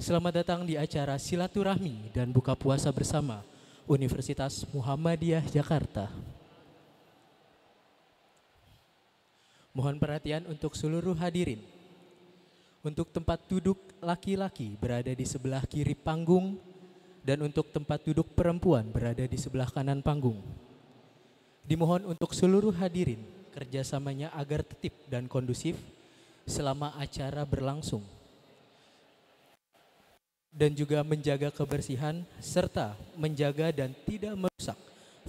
Selamat datang di acara Silaturahmi dan Buka Puasa Bersama Universitas Muhammadiyah Jakarta. Mohon perhatian untuk seluruh hadirin. Untuk tempat duduk laki-laki berada di sebelah kiri panggung dan untuk tempat duduk perempuan berada di sebelah kanan panggung. Dimohon untuk seluruh hadirin kerjasamanya agar tertib dan kondusif selama acara berlangsung. Dan juga menjaga kebersihan serta menjaga dan tidak merusak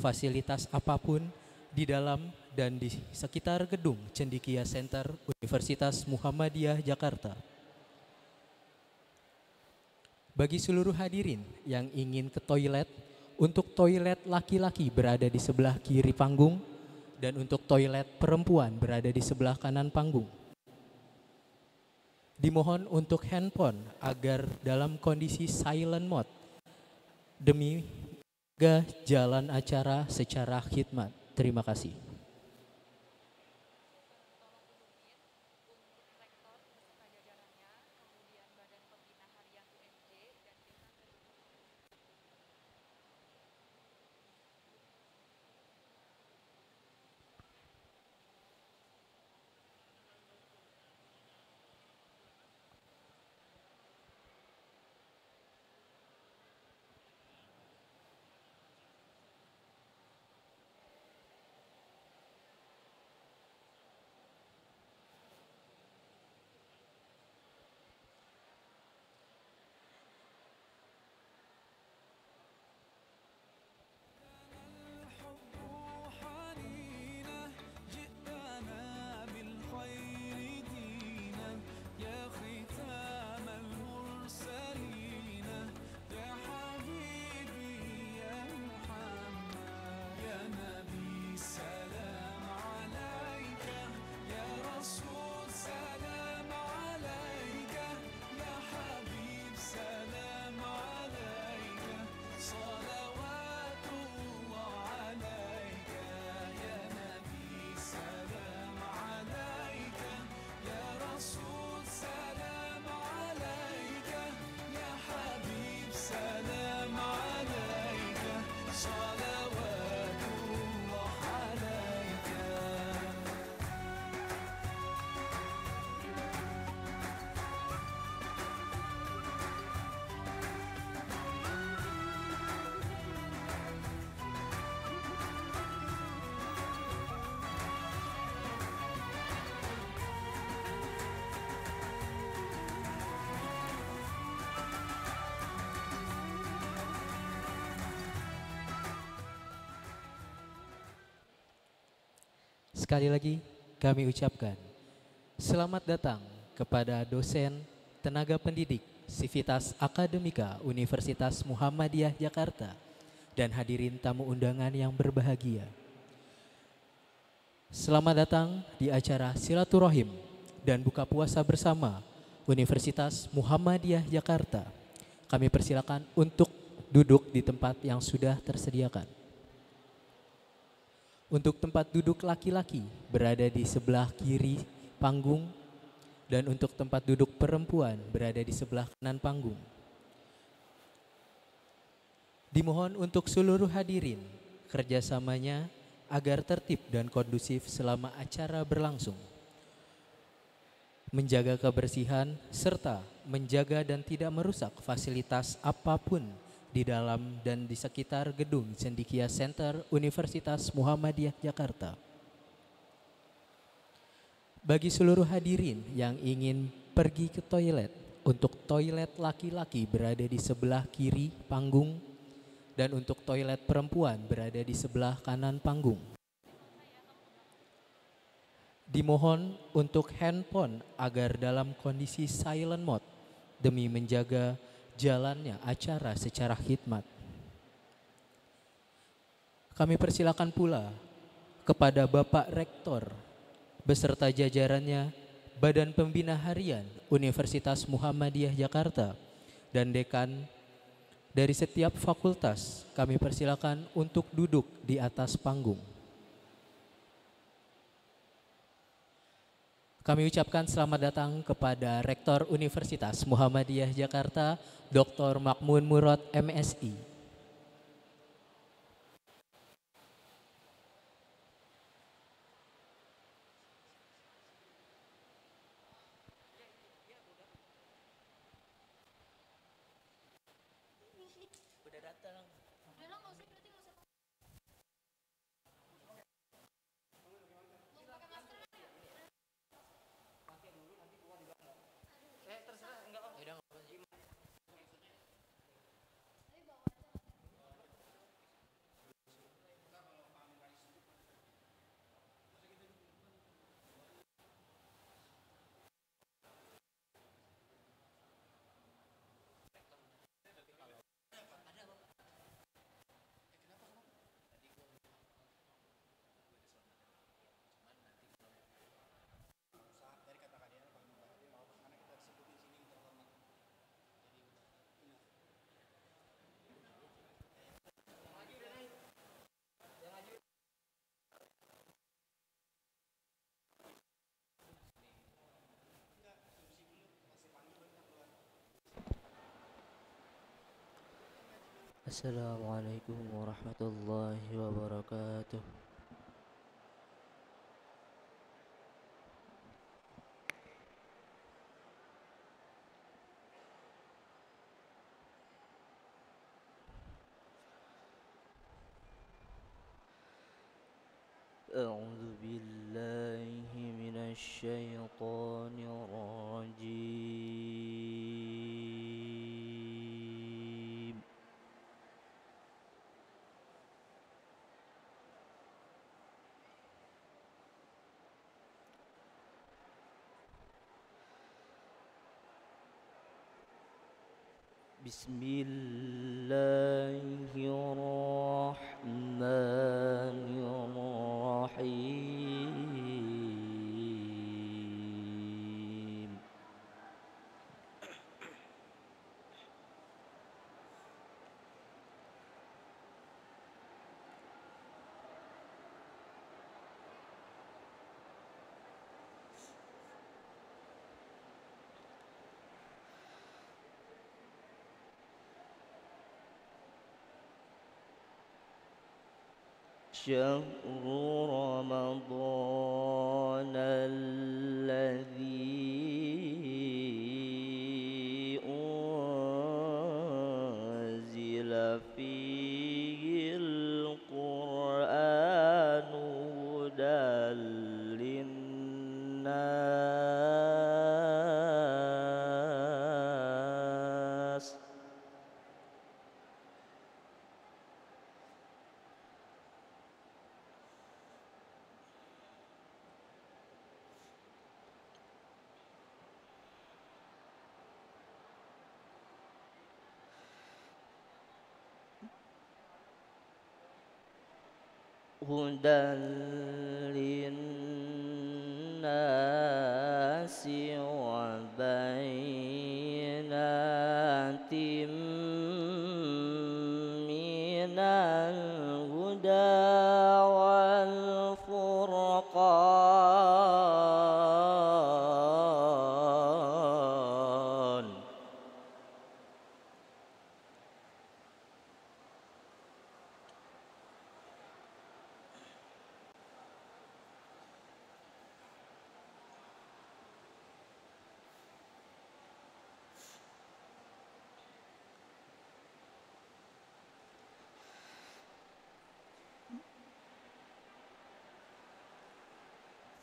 fasilitas apapun di dalam dan di sekitar gedung Cendekia Center Universitas Muhammadiyah Jakarta. Bagi seluruh hadirin yang ingin ke toilet, untuk toilet laki-laki berada di sebelah kiri panggung dan untuk toilet perempuan berada di sebelah kanan panggung. Dimohon untuk handphone agar dalam kondisi silent mode demi menjaga jalan acara secara khidmat. Terima kasih. Sekali lagi kami ucapkan selamat datang kepada dosen, tenaga pendidik, Sivitas Akademika Universitas Muhammadiyah Jakarta dan hadirin tamu undangan yang berbahagia. Selamat datang di acara Silaturahim dan Buka Puasa Bersama Universitas Muhammadiyah Jakarta. Kami persilakan untuk duduk di tempat yang sudah tersediakan. Untuk tempat duduk laki-laki berada di sebelah kiri panggung dan untuk tempat duduk perempuan berada di sebelah kanan panggung. Dimohon untuk seluruh hadirin kerjasamanya agar tertib dan kondusif selama acara berlangsung. Menjaga kebersihan serta menjaga dan tidak merusak fasilitas apapun di dalam dan di sekitar gedung Cendekia Center Universitas Muhammadiyah Jakarta. Bagi seluruh hadirin yang ingin pergi ke toilet, untuk toilet laki-laki berada di sebelah kiri panggung dan untuk toilet perempuan berada di sebelah kanan panggung. Dimohon untuk handphone agar dalam kondisi silent mode demi menjaga jalannya acara secara khidmat. Kami persilakan pula kepada Bapak Rektor beserta jajarannya, Badan Pembina Harian Universitas Muhammadiyah Jakarta dan Dekan dari setiap fakultas, kami persilakan untuk duduk di atas panggung. Kami ucapkan selamat datang kepada Rektor Universitas Muhammadiyah Jakarta, Dr. Makmun Murad, MSI. Assalamualaikum warahmatullahi wabarakatuh. A'udzu billahi minasy syaithanir rajim. Bismillahirrahmanirrahim. شهر رمضان الذي أنزل فيه القرآن هدى للناس هدى للناس وبينات من الهدى والفرقان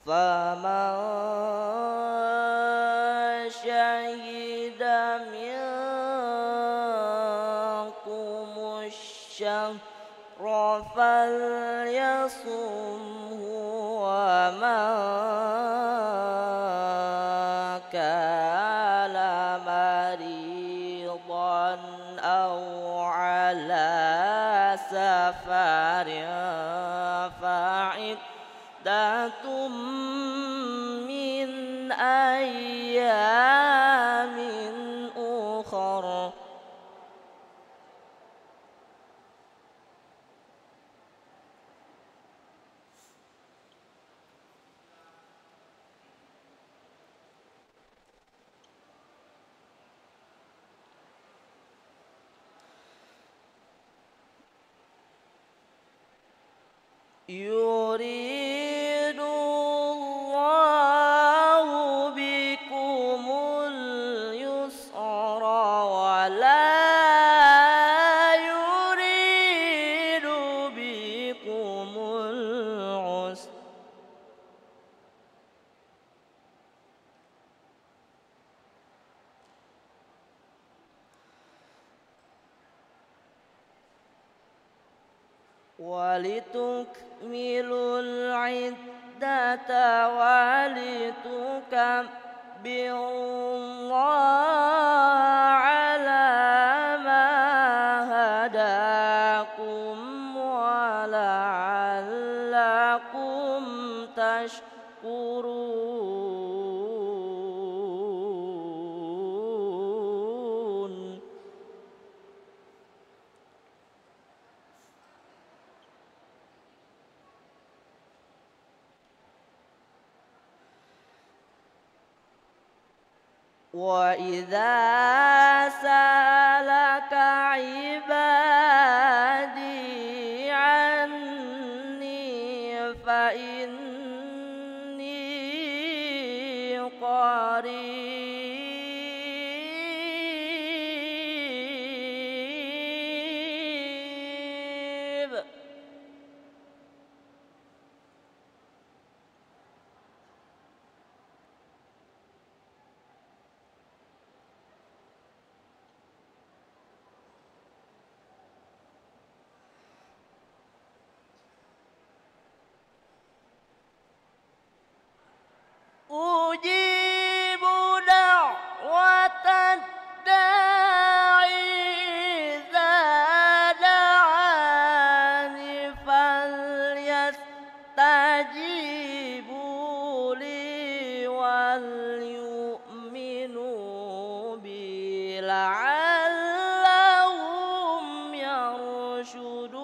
فمن شهد منكم الشهر فليصمه ومن كان مريضا أو على سفر فعدة من أيام أخر يريد الله بكم اليسر ولا يريد بكم العسر ولتكملوا العدة ولتكبروا الله على ما هداكم ولعلكم تشكرون. وإذا سألك عبادي عني فإني قريب أجيب دعوة الداعي إذا دعاني فليستجيبوا لي وليؤمنوا بي لعلهم يرشدون.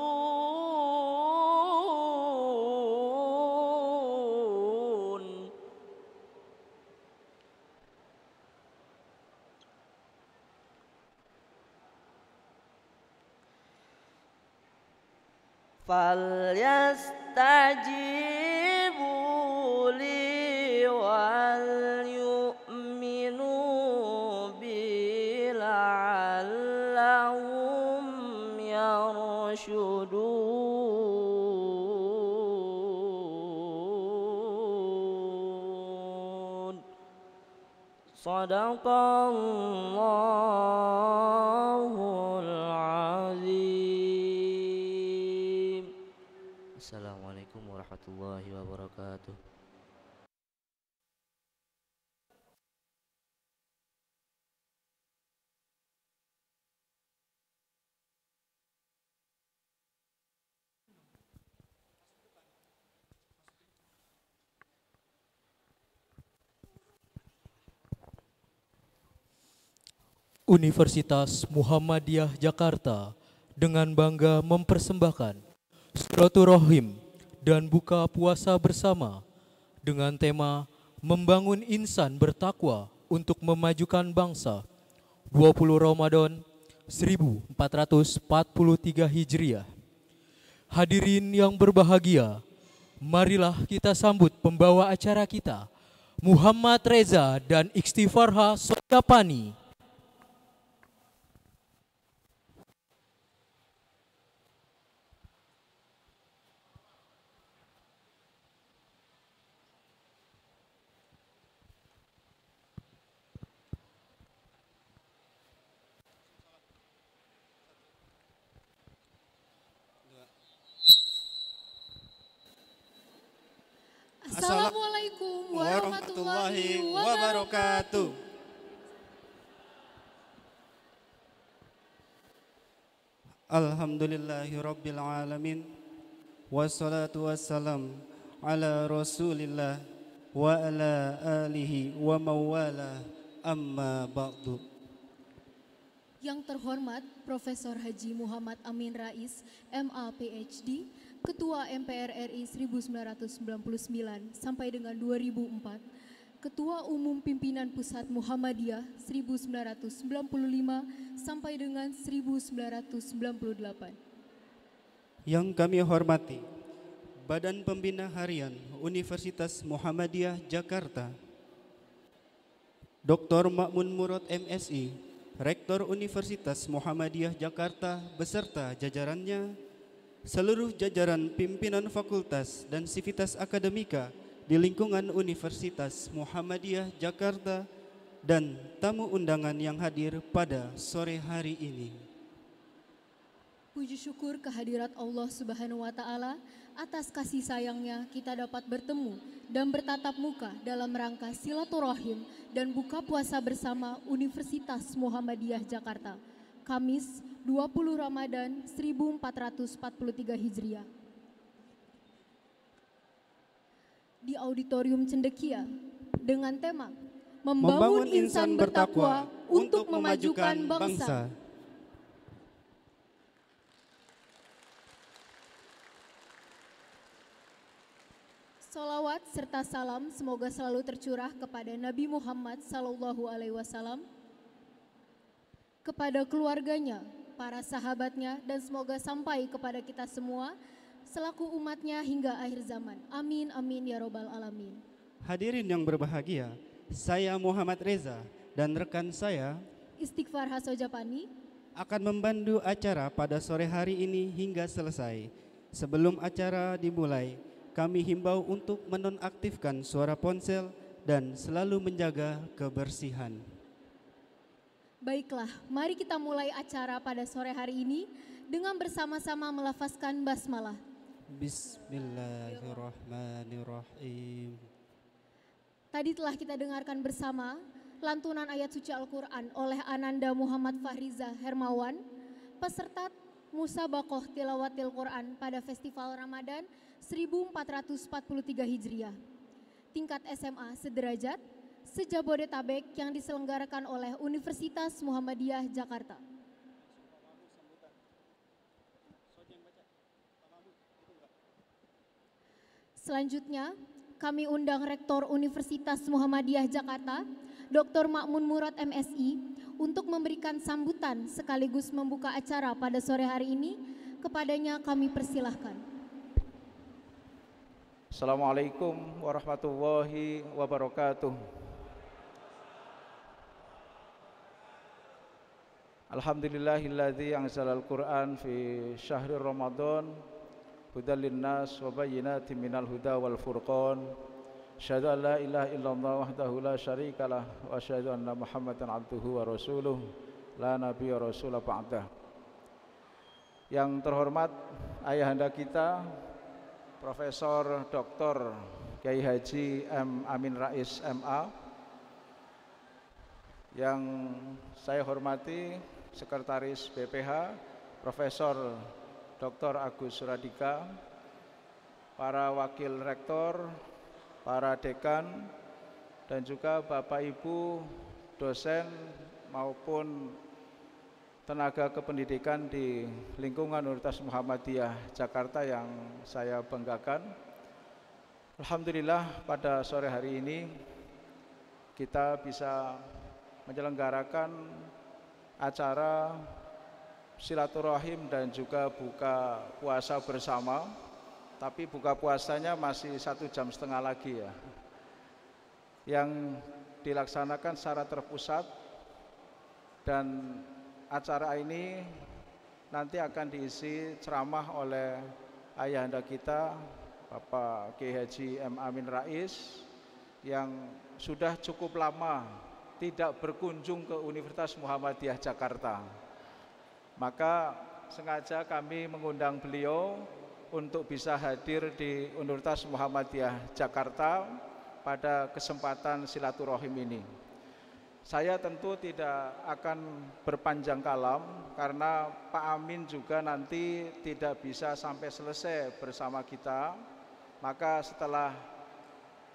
فليستجيبوا لي وليؤمنوا بي لعلهم يرشدون. صدق الله العظيم. Assalamualaikum warahmatullahi wabarakatuh. Universitas Muhammadiyah Jakarta dengan bangga mempersembahkan Silaturahim dan buka puasa bersama dengan tema Membangun Insan Bertakwa untuk Memajukan Bangsa 20 Ramadan 1443 Hijriah. Hadirin yang berbahagia, marilah kita sambut pembawa acara kita, Muhammad Reza dan Istifarha Sodapani. Assalamualaikum warahmatullahi wabarakatuh. Alhamdulillahi rabbil alamin. Wassalatu wassalam ala rasulillah wa ala alihi wa mawala amma ba'du. Yang terhormat Profesor Haji Muhammad Amin Rais, MA PhD, Ketua MPR RI 1999 sampai dengan 2004, Ketua Umum Pimpinan Pusat Muhammadiyah 1995 sampai dengan 1998. Yang kami hormati Badan Pembina Harian Universitas Muhammadiyah Jakarta, Dr. Ma'mun Murad MSI, Rektor Universitas Muhammadiyah Jakarta beserta jajarannya, seluruh jajaran pimpinan fakultas dan sivitas akademika di lingkungan Universitas Muhammadiyah Jakarta, dan tamu undangan yang hadir pada sore hari ini. Puji syukur kehadirat Allah Subhanahu wa Ta'ala atas kasih sayangnya kita dapat bertemu dan bertatap muka dalam rangka silaturahim dan buka puasa bersama Universitas Muhammadiyah Jakarta, Kamis 20 Ramadan 1443 Hijriah. Di Auditorium Cendekia dengan tema Membangun Insan Bertakwa untuk Memajukan Bangsa. Salawat serta salam semoga selalu tercurah kepada Nabi Muhammad SAW, kepada keluarganya, para sahabatnya, dan semoga sampai kepada kita semua selaku umatnya hingga akhir zaman. Amin, amin, ya robbal alamin. Hadirin yang berbahagia, saya Muhammad Reza dan rekan saya Istighfar Hasojapani akan membantu acara pada sore hari ini hingga selesai. Sebelum acara dimulai, kami himbau untuk menonaktifkan suara ponsel dan selalu menjaga kebersihan. Baiklah, mari kita mulai acara pada sore hari ini dengan bersama-sama melafazkan basmalah. Bismillahirrahmanirrahim. Tadi telah kita dengarkan bersama lantunan ayat suci Al-Quran oleh Ananda Muhammad Fahriza Hermawan, peserta Musabaqoh Tilawatil Quran pada Festival Ramadan 1443 Hijriah. Tingkat SMA sederajat se-Jabodetabek yang diselenggarakan oleh Universitas Muhammadiyah Jakarta. Selanjutnya, kami undang Rektor Universitas Muhammadiyah Jakarta, Dr. Ma'mun Murad MSI, untuk memberikan sambutan sekaligus membuka acara pada sore hari ini. Kepadanya kami persilahkan. Assalamualaikum warahmatullahi wabarakatuh. Alhamdulillahilladzi anzalal Qur'an fi syahri Ramadan hudal linnas wa bayyinatin minal huda wal furqan. Asyhadu an la ilaha illallah wahdahu la syarikalah wa asyhadu anna Muhammadan abduhu wa rasuluh la nabiyya rasulah ba'dah. Yang terhormat ayahanda kita Profesor Dr. Kiai Haji M. Amin Rais MA, yang saya hormati Sekretaris BPH Profesor Dr. Agus Suradika, para wakil rektor, para dekan, dan juga Bapak Ibu dosen maupun tenaga kependidikan di lingkungan Universitas Muhammadiyah Jakarta yang saya banggakan. Alhamdulillah pada sore hari ini kita bisa menyelenggarakan acara silaturahim dan juga buka puasa bersama, tapi buka puasanya masih 1,5 jam lagi ya, yang dilaksanakan secara terpusat. Dan acara ini nanti akan diisi ceramah oleh ayahanda kita Bapak Kiai Haji M. Amin Rais, yang sudah cukup lama tidak berkunjung ke Universitas Muhammadiyah Jakarta. Maka sengaja kami mengundang beliau untuk bisa hadir di Universitas Muhammadiyah Jakarta pada kesempatan silaturahim ini. Saya tentu tidak akan berpanjang kalam karena Pak Amin juga nanti tidak bisa sampai selesai bersama kita. Maka setelah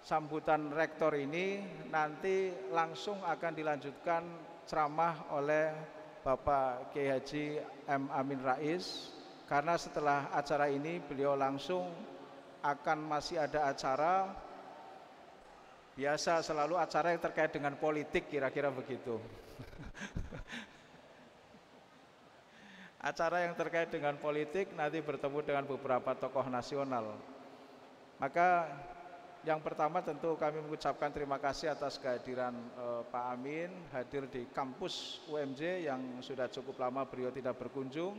sambutan rektor ini nanti langsung akan dilanjutkan ceramah oleh Bapak Kiai Haji M. Amin Rais, karena setelah acara ini beliau langsung akan masih ada acara. Biasa selalu acara yang terkait dengan politik, kira-kira begitu. Acara yang terkait dengan politik nanti bertemu dengan beberapa tokoh nasional. Maka yang pertama tentu kami mengucapkan terima kasih atas kehadiran Pak Amin hadir di kampus UMJ yang sudah cukup lama beliau tidak berkunjung.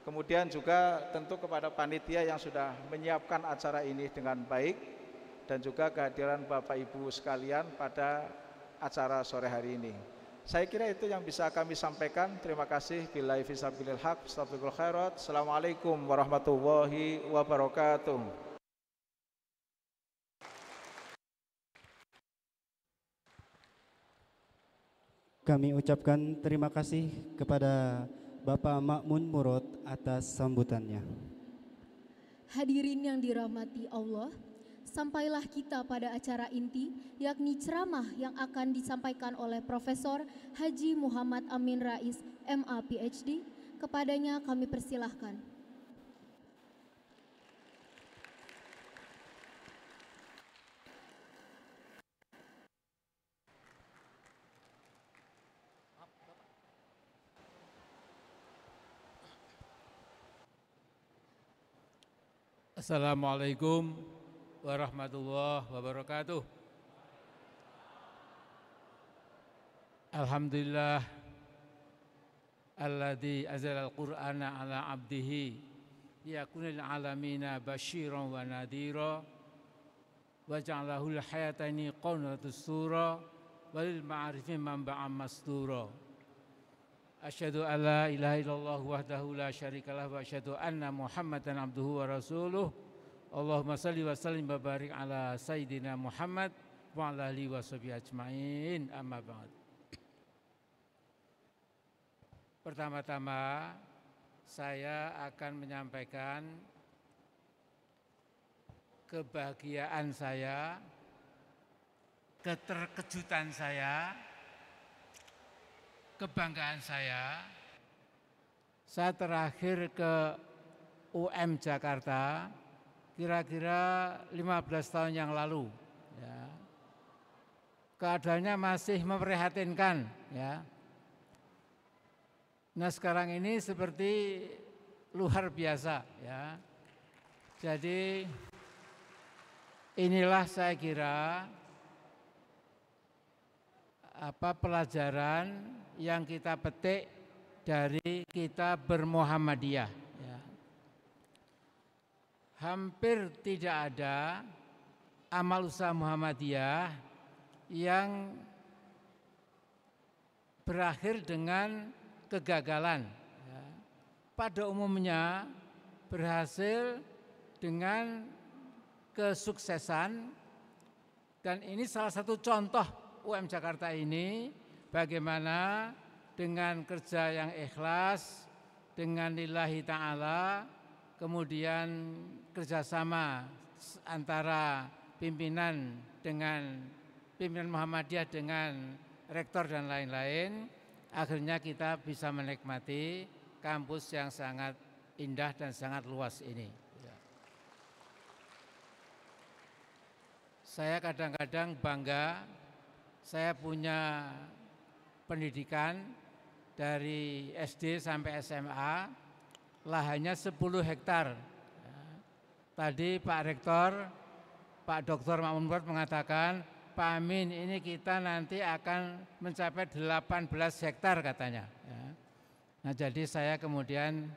Kemudian juga tentu kepada panitia yang sudah menyiapkan acara ini dengan baik dan juga kehadiran Bapak Ibu sekalian pada acara sore hari ini. Saya kira itu yang bisa kami sampaikan. Terima kasih. Billahi fisabilil haq, astagfirul khairat. Assalamualaikum warahmatullahi wabarakatuh. Kami ucapkan terima kasih kepada Bapak Makmun Murad atas sambutannya. Hadirin yang dirahmati Allah, sampailah kita pada acara inti, yakni ceramah yang akan disampaikan oleh Profesor Haji Muhammad Amin Rais, MA PhD. Kepadanya kami persilahkan. Assalamualaikum warahmatullahi wabarakatuh. Alhamdulillah alladzi anzala al-Qur'ana ala 'abdihi liyakuna lil 'alamina basyiran wa nadhira wa ja'alahu al-hayatani qawnatus sura walil ma'arifi manba'an masdura. Asyhadu an la ilaha illallah wahdahu la syarikalah wa asyhadu anna Muhammadan abduhu wa rasuluh. Allahumma salli wa sallim wa barik ala sayyidina Muhammad wa ala alihi wa sahbihi ajmain. Amma ba'd. Pertama-tama saya akan menyampaikan kebahagiaan saya, keterkejutan saya, kebanggaan saya. Saya terakhir ke UM Jakarta kira-kira 15 tahun yang lalu. Ya. Keadaannya masih memprihatinkan. Ya. Nah sekarang ini seperti luar biasa. Ya. Jadi inilah saya kira pelajaran yang kita petik dari kita bermuhammadiyah. Ya. Hampir tidak ada amal usaha Muhammadiyah yang berakhir dengan kegagalan. Ya. Pada umumnya berhasil dengan kesuksesan, dan ini salah satu contoh UM Jakarta ini bagaimana dengan kerja yang ikhlas, dengan lillahi ta'ala, kemudian kerjasama antara pimpinan Muhammadiyah dengan rektor dan lain-lain, akhirnya kita bisa menikmati kampus yang sangat indah dan sangat luas ini. Saya kadang-kadang bangga, saya punya pendidikan dari SD sampai SMA, lahannya 10 hektar. Tadi Pak Rektor, Pak Dr. Makmun Murad mengatakan, Pak Amin ini kita nanti akan mencapai 18 hektar katanya. Nah jadi saya kemudian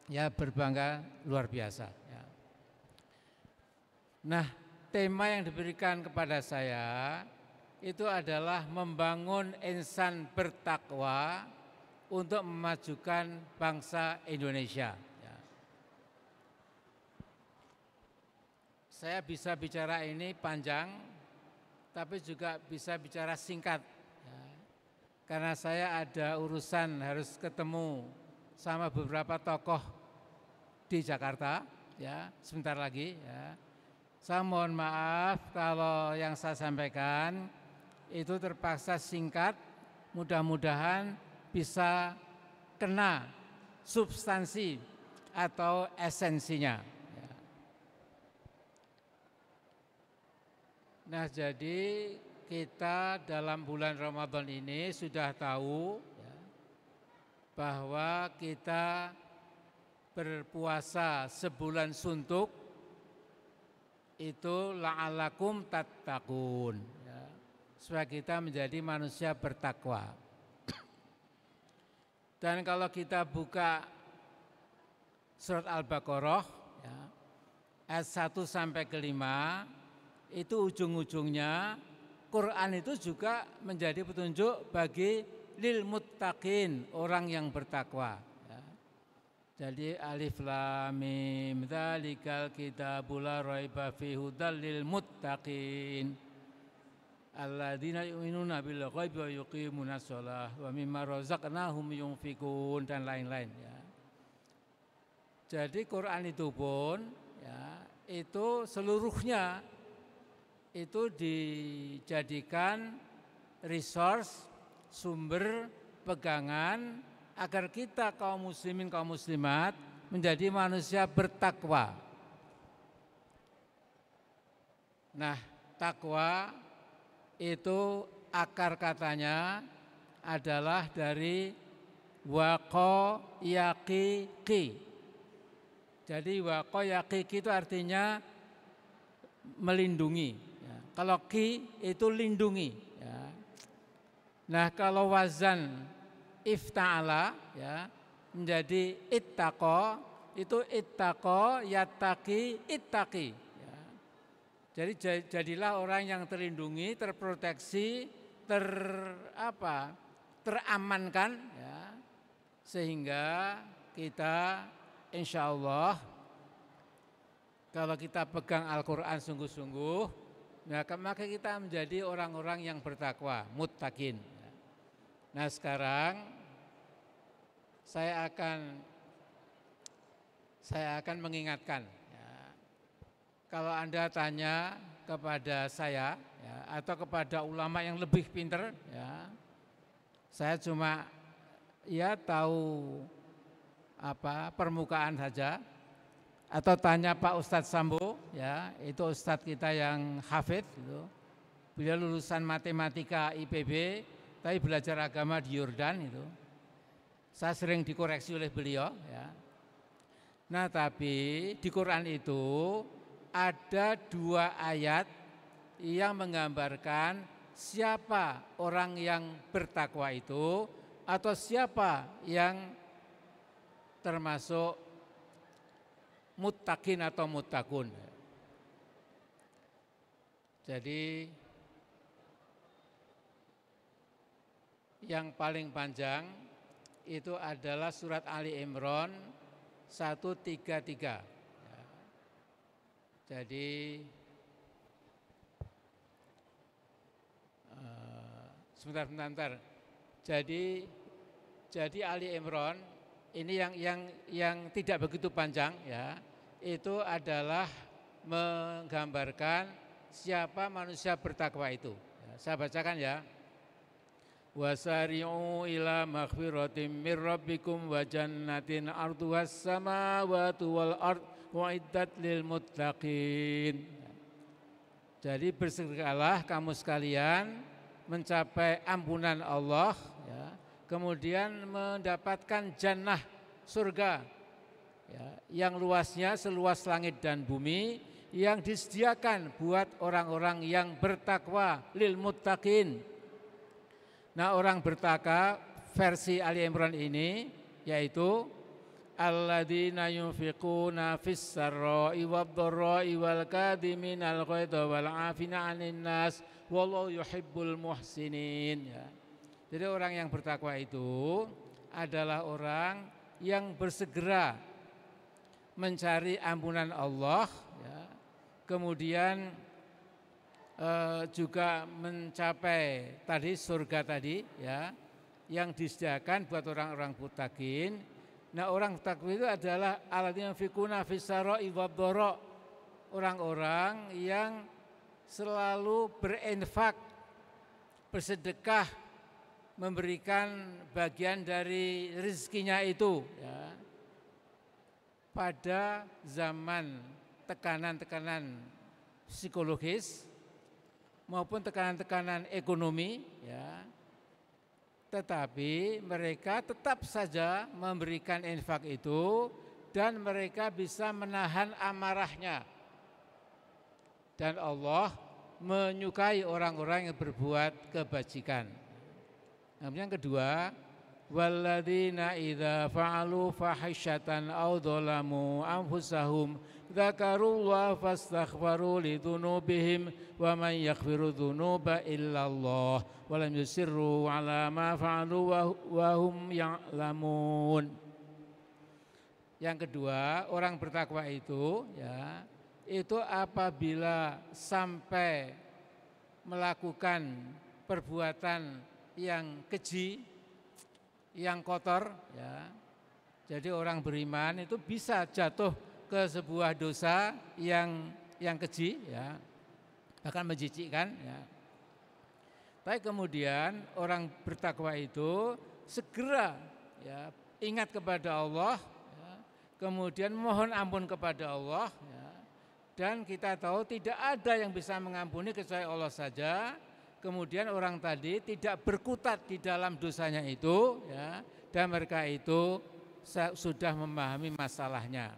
ya berbangga luar biasa. Nah tema yang diberikan kepada saya itu adalah membangun insan bertakwa untuk memajukan bangsa Indonesia. Saya bisa bicara ini panjang, tapi juga bisa bicara singkat. Karena saya ada urusan harus ketemu sama beberapa tokoh di Jakarta, ya sebentar lagi. Ya. Saya mohon maaf kalau yang saya sampaikan itu terpaksa singkat, mudah-mudahan bisa kena substansi atau esensinya. Nah jadi kita dalam bulan Ramadan ini sudah tahu bahwa kita berpuasa sebulan suntuk itu la'alakum tattaqun, ya, supaya kita menjadi manusia bertakwa. Dan kalau kita buka surat Al-Baqarah, ya, ayat 1 sampai ke 5, itu ujung-ujungnya Quran itu juga menjadi petunjuk bagi lil muttaqin, orang yang bertakwa. Jadi alif lam mim dzalikal kitabul la raiba fihi hudal lil muttaqin alladzina yu'minuna bil ghaibi wa yuqimunas shalah wa mimma razaqnahum yunfikun dan lain-lain, ya. Jadi Quran itu pun, ya, itu seluruhnya itu dijadikan resource, sumber pegangan agar kita kaum muslimin kaum muslimat menjadi manusia bertakwa. Nah, takwa itu akar katanya adalah dari waqo yaqiqi. Jadi waqo yaqiqi itu artinya melindungi, ya. Kalau ki itu lindungi, ya. Nah, kalau wazan ifta'ala, ya, menjadi ittaqo, itu ittaqo yattaqi ittaqi, ya. Jadi jadilah orang yang terlindungi, terproteksi, teramankan, ya, sehingga kita insya Allah kalau kita pegang Al-Quran sungguh-sungguh, maka kita menjadi orang-orang yang bertakwa, muttaqin. Nah, sekarang saya akan mengingatkan, ya, kalau Anda tanya kepada saya, ya, atau kepada ulama yang lebih pintar, ya, saya cuma tahu permukaan saja. Atau tanya Pak Ustadz Sambo, ya, itu Ustadz kita yang hafidh, gitu. Beliau lulusan matematika IPB, tapi belajar agama di Yordan itu. Saya sering dikoreksi oleh beliau, ya. Nah, tapi di Quran itu ada 2 ayat yang menggambarkan siapa orang yang bertakwa itu, atau siapa yang termasuk muttaqin atau muttaqun. Jadi yang paling panjang itu adalah surat Ali Imran 133. Jadi sebentar. Jadi Ali Imran ini yang tidak begitu panjang, ya, itu adalah menggambarkan siapa manusia bertakwa itu. Ya, saya bacakan, ya. Wasari'u ila maghfiratin mir rabbikum wa jannatin arduhas samawati wal ard wa'iddat lil muttaqin. Jadi bersegeralah kamu sekalian mencapai ampunan Allah, ya, kemudian mendapatkan jannah, surga, ya, yang luasnya seluas langit dan bumi, yang disediakan buat orang-orang yang bertakwa, lil muttaqin. Nah, orang bertakwa versi Ali Imran ini yaitu alladzina yunfiquna fis sarra'i wad-dharra'i wal kadhiminal ghaidha wal 'afina 'anil nas wallahu yuhibbul muhsinin, ya. Jadi orang yang bertakwa itu adalah orang yang bersegera mencari ampunan Allah, ya, kemudian juga mencapai tadi surga tadi, ya, yang disediakan buat orang-orang muttaqin. Nah, orang takwa itu adalah alladzina yunfiquna fis sarra'i wad-dharra, orang-orang yang selalu berinfak, bersedekah, memberikan bagian dari rezekinya itu, ya, pada zaman tekanan-tekanan psikologis maupun tekanan-tekanan ekonomi, ya, tetapi mereka tetap saja memberikan infak itu dan mereka bisa menahan amarahnya. Dan Allah menyukai orang-orang yang berbuat kebajikan. Yang kedua, walladzina idza fa'alu fahisyatan aw dzalamu anfusahum dzakarullaha fastaghfaru lidzunubihim wa man yaghfiru dzunuba illallah wa lam yusirru ala ma fa'alu wa hum ya'lamun. Yang kedua, orang bertakwa itu ya, itu apabila sampai melakukan perbuatan yang keji, yang kotor ya. Jadi orang beriman itu bisa jatuh ke sebuah dosa yang keji ya, bahkan menjijikkan ya. Tapi kemudian orang bertakwa itu segera ya ingat kepada Allah ya, kemudian mohon ampun kepada Allah ya. Dan kita tahu tidak ada yang bisa mengampuni kecuali Allah saja. Kemudian orang tadi tidak berkutat di dalam dosanya itu ya, dan mereka itu sudah memahami masalahnya.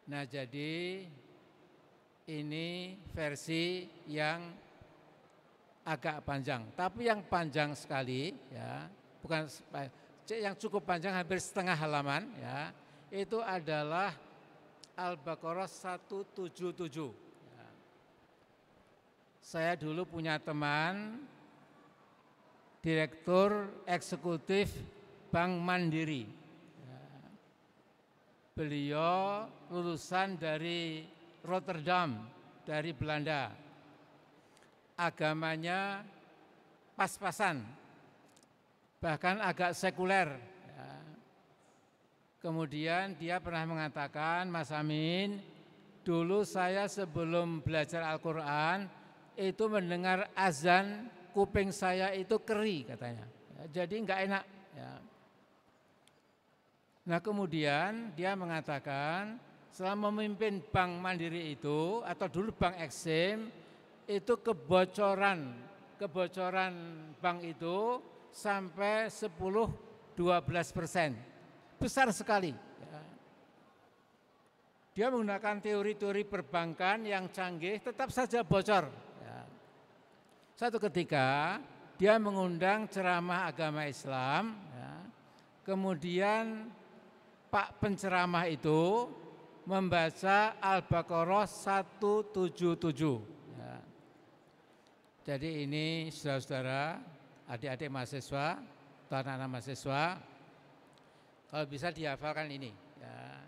Nah, jadi ini versi yang agak panjang, tapi yang panjang sekali ya, bukan yang cukup panjang hampir setengah halaman ya, itu adalah Al-Baqarah 177. Saya dulu punya teman Direktur Eksekutif Bank Mandiri. Beliau lulusan dari Rotterdam, dari Belanda. Agamanya pas-pasan, bahkan agak sekuler. Kemudian dia pernah mengatakan, Mas Amin, dulu saya sebelum belajar Al-Quran itu mendengar azan, kuping saya itu keri katanya, jadi enggak enak ya. Nah kemudian dia mengatakan selama memimpin Bank Mandiri itu atau dulu Bank Eksim itu kebocoran bank itu sampai 10-12%, besar sekali ya. Dia menggunakan teori-teori perbankan yang canggih, tetap saja bocor. Satu ketika dia mengundang ceramah agama Islam ya. Kemudian Pak penceramah itu membaca Al-Baqarah 177 ya. Jadi ini saudara-saudara, adik-adik mahasiswa atau anak-anak mahasiswa, kalau bisa dihafalkan ini ya.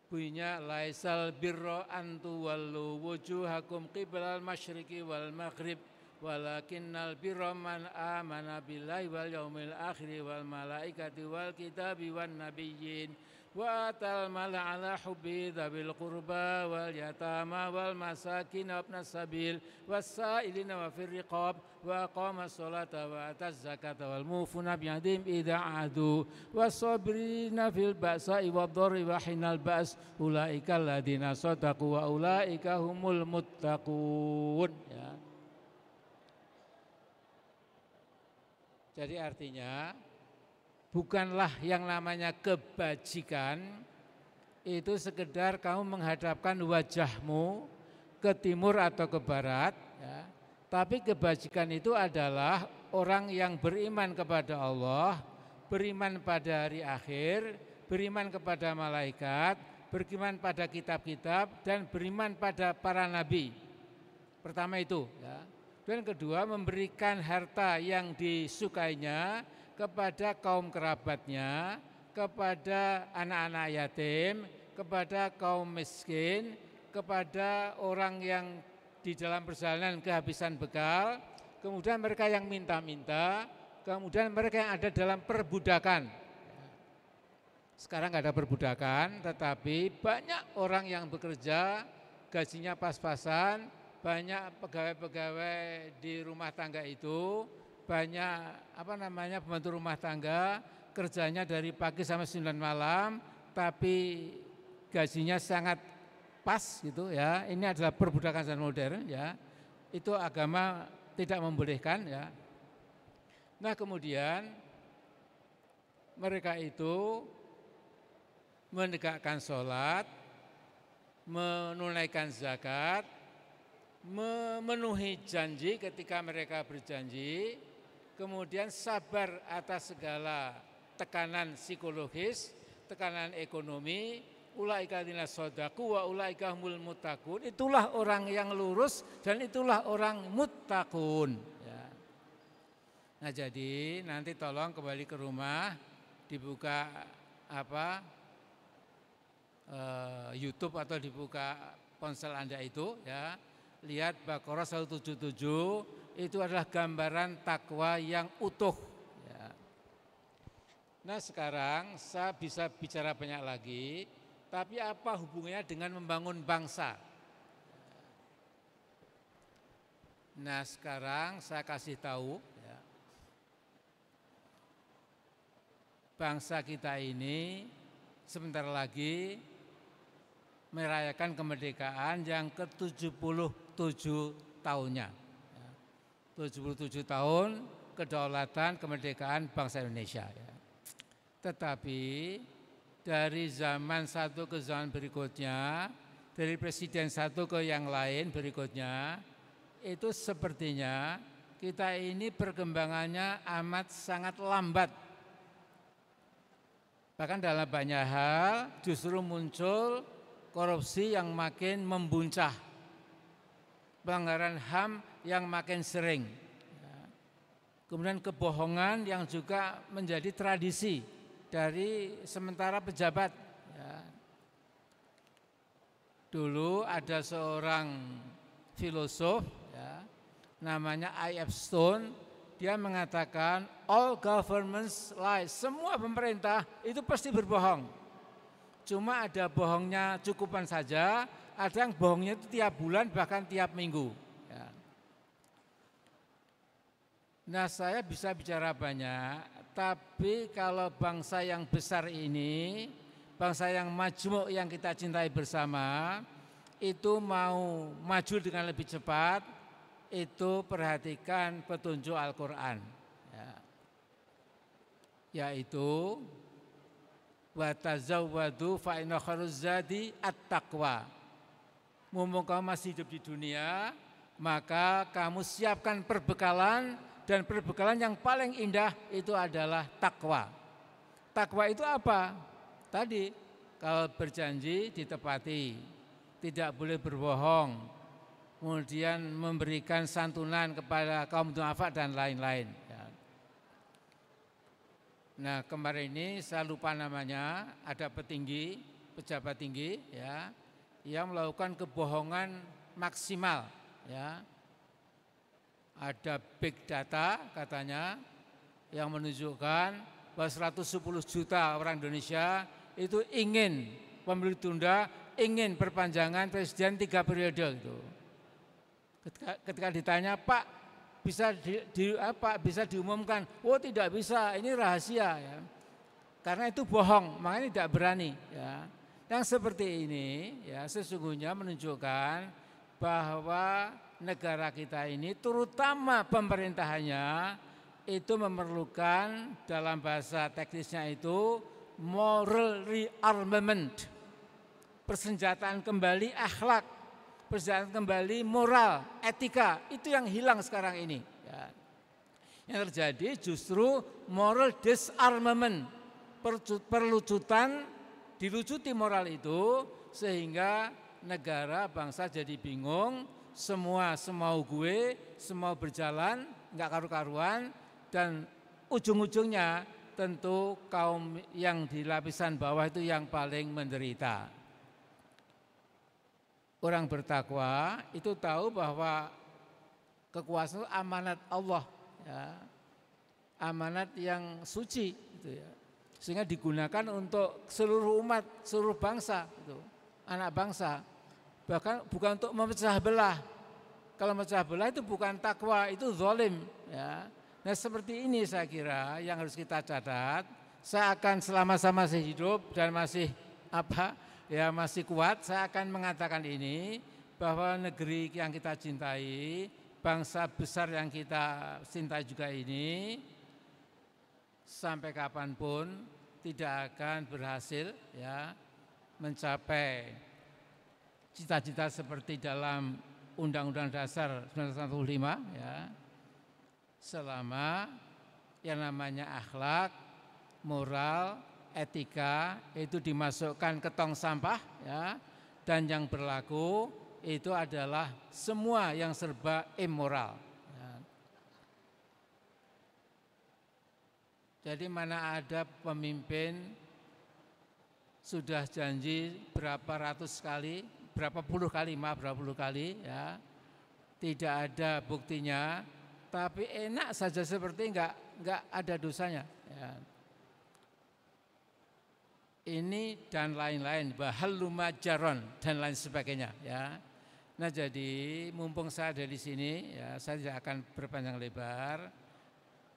Bunyinya laisal birra antu wallu wujuhakum qiblal masyriqi wal maghrib walakinnal birra man amana billahi wal yaumil akhir wal malaikati wal kitabi wan nabiyyin wa atal mala ala hubbi dhabil qurba wal yatama wal masakin wabnas sabil wasailina wa fir riqab wa aqama sholata wa ataz zakata wal mufuna bi adim idza adu wasabrina fil ba'sa'i wad dharri wa hinal ba's ulaika alladziina shadaqu wa ulaika humul muttaqun ya. Jadi artinya bukanlah yang namanya kebajikan itu sekedar kamu menghadapkan wajahmu ke timur atau ke barat ya. Tapi kebajikan itu adalah orang yang beriman kepada Allah, beriman pada hari akhir, beriman kepada malaikat, beriman pada kitab-kitab, dan beriman pada para nabi. Pertama itu ya. Dan kedua, memberikan harta yang disukainya kepada kaum kerabatnya, kepada anak-anak yatim, kepada kaum miskin, kepada orang yang di dalam perjalanan kehabisan bekal, kemudian mereka yang minta-minta, kemudian mereka yang ada dalam perbudakan. Sekarang nggak ada perbudakan, tetapi banyak orang yang bekerja, gajinya pas-pasan, banyak pegawai-pegawai di rumah tangga itu, banyak pembantu rumah tangga, kerjanya dari pagi sampai 9 malam, tapi gajinya sangat pas gitu ya. Ini adalah perbudakan zaman modern ya. Itu agama tidak membolehkan ya. Nah kemudian mereka itu menegakkan sholat, menunaikan zakat, memenuhi janji ketika mereka berjanji, kemudian sabar atas segala tekanan psikologis, tekanan ekonomi. Ulaika alladzina shadaqu wa ulaika humul muttaqun. Itulah orang yang lurus dan itulah orang muttaqun. Ya. Nah, jadi nanti tolong kembali ke rumah, dibuka YouTube atau dibuka ponsel Anda itu, ya. Lihat Baqarah 177, itu adalah gambaran takwa yang utuh. Ya. Nah, sekarang saya bisa bicara banyak lagi, tapi apa hubungannya dengan membangun bangsa? Nah, sekarang saya kasih tahu, ya. Bangsa kita ini sebentar lagi merayakan kemerdekaan yang ke-77 tahunnya. 77 tahun kedaulatan kemerdekaan bangsa Indonesia. Ya. Tetapi dari zaman satu ke zaman berikutnya, dari presiden satu ke yang lain berikutnya, itu sepertinya kita ini perkembangannya amat sangat lambat. Bahkan dalam banyak hal justru muncul korupsi yang makin membuncah, pelanggaran HAM yang makin sering, kemudian kebohongan yang juga menjadi tradisi dari sementara pejabat. Ya. Dulu ada seorang filosof, ya, namanya I.F. Stone, dia mengatakan all governments lie, semua pemerintah itu pasti berbohong. Cuma ada bohongnya cukupan saja, ada yang bohongnya itu tiap bulan bahkan tiap minggu. Ya. Nah, saya bisa bicara banyak, tapi kalau bangsa yang besar ini, bangsa yang majmuk yang kita cintai bersama, itu mau maju dengan lebih cepat, itu perhatikan petunjuk Al-Quran, ya. Yaitu wa tazawwadu fa inna khairuz zadi at-taqwa. Mumpung kamu masih hidup di dunia, maka kamu siapkan perbekalan, dan perbekalan yang paling indah itu adalah takwa. Takwa itu apa? Tadi, kalau berjanji ditepati, tidak boleh berbohong, kemudian memberikan santunan kepada kaum duafa dan lain-lain. Nah, kemarin ini saya lupa namanya, ada petinggi, pejabat tinggi, ya, yang melakukan kebohongan maksimal, ya. Ada big data katanya yang menunjukkan bahwa 110 juta orang Indonesia itu ingin pemilu tunda, ingin perpanjangan presiden 3 periode gitu. Ketika ditanya, Pak, bisa diumumkan? Oh, tidak bisa, ini rahasia, ya. Karena itu bohong, makanya tidak berani, ya. Yang seperti ini, ya, sesungguhnya menunjukkan bahwa negara kita ini, terutama pemerintahannya, itu memerlukan, dalam bahasa teknisnya itu moral rearmament, persenjataan kembali akhlak, persenjataan kembali moral, etika. Itu yang hilang sekarang ini, ya. Yang terjadi justru moral disarmament, perlucutan, dilucuti moral itu, sehingga negara bangsa jadi bingung, semua semau gue, semua berjalan, nggak karu-karuan, dan ujung-ujungnya tentu kaum yang di lapisan bawah itu yang paling menderita. Orang bertakwa itu tahu bahwa kekuasaan itu amanat Allah, ya. Amanat yang suci, gitu, ya. Sehingga digunakan untuk seluruh umat, seluruh bangsa, gitu, anak bangsa. Bahkan bukan untuk memecah belah. Kalau memecah belah itu bukan takwa, itu zalim, ya. Nah, seperti ini saya kira yang harus kita catat. Saya akan selama masih hidup dan masih masih kuat, saya akan mengatakan ini, bahwa negeri yang kita cintai, bangsa besar yang kita cintai juga ini, sampai kapanpun tidak akan berhasil, ya, mencapai cita-cita seperti dalam Undang-Undang Dasar 1945 ya. Selama yang namanya akhlak, moral, etika itu dimasukkan ke tong sampah ya, dan yang berlaku itu adalah semua yang serba immoral. Ya. Jadi mana ada pemimpin sudah janji berapa ratus kali, berapa puluh kali ya, tidak ada buktinya, tapi enak saja seperti enggak ada dosanya. Ya. Ini dan lain-lain, bahaluma jaron dan lain sebagainya ya. Nah jadi mumpung saya ada di sini ya, saya tidak akan berpanjang lebar.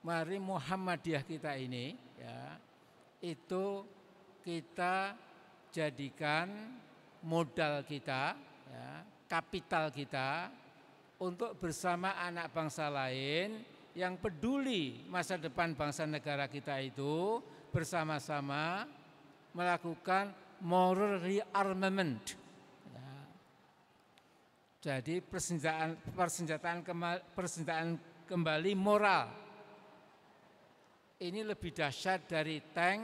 Mari Muhammadiyah kita ini ya, itu kita jadikan modal kita ya, kapital kita untuk bersama anak bangsa lain yang peduli masa depan bangsa negara kita itu bersama-sama melakukan moral rearmament. Ya. Jadi persenjataan kembali moral. Ini lebih dahsyat dari tank,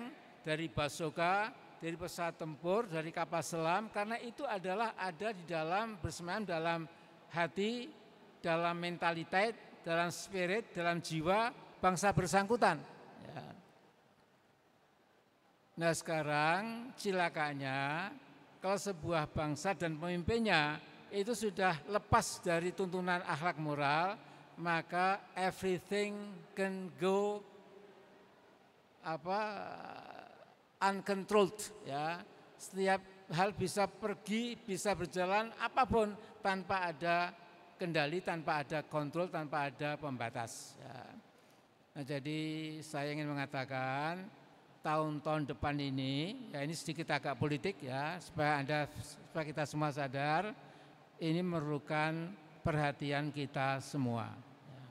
dari bazooka, dari pesawat tempur, dari kapal selam, karena itu adalah ada di dalam bersemayam dalam hati, dalam mentalitas, dalam spirit, dalam jiwa bangsa bersangkutan. Ya. Nah sekarang cilakanya kalau sebuah bangsa dan pemimpinnya itu sudah lepas dari tuntunan akhlak moral, maka everything can go uncontrolled ya. Setiap hal bisa pergi, bisa berjalan apapun tanpa ada kendali, tanpa ada kontrol, tanpa ada pembatas ya. Nah jadi saya ingin mengatakan tahun-tahun depan ini, ya ini sedikit agak politik ya, supaya kita semua sadar, ini memerlukan perhatian kita semua. Ya.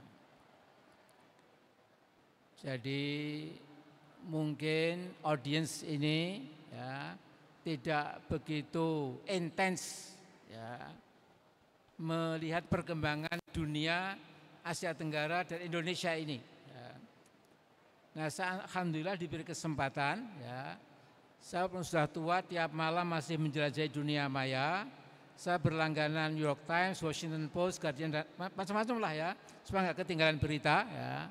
Jadi mungkin audiens ini ya tidak begitu intens ya melihat perkembangan dunia Asia Tenggara dan Indonesia ini. Nah, saya alhamdulillah diberi kesempatan ya. Saya pun sudah tua, tiap malam masih menjelajahi dunia maya. Saya berlangganan New York Times, Washington Post, Guardian, dan macam-macam lah ya, supaya nggak ketinggalan berita ya.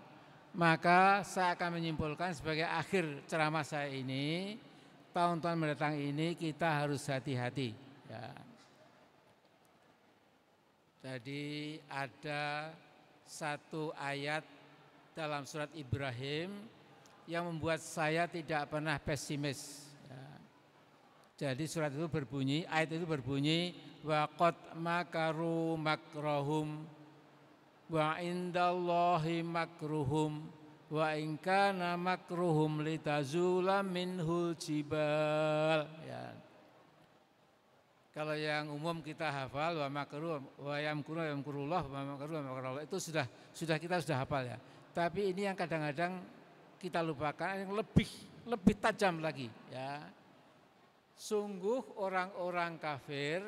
Maka saya akan menyimpulkan sebagai akhir ceramah saya ini, tahun-tahun mendatang ini kita harus hati-hati ya. Jadi ada satu ayat dalam surat Ibrahim yang membuat saya tidak pernah pesimis ya. Jadi surat itu berbunyi, ayat itu berbunyi wa qad makaru makrahum wa indallahi makruhum wa in kana makruhum litazula minhul jibal ya. Kalau yang umum kita hafal wa makruh wa yamkurullah wa makruh itu sudah kita sudah hafal ya. Tapi ini yang kadang-kadang kita lupakan, yang lebih tajam lagi ya. Sungguh orang-orang kafir,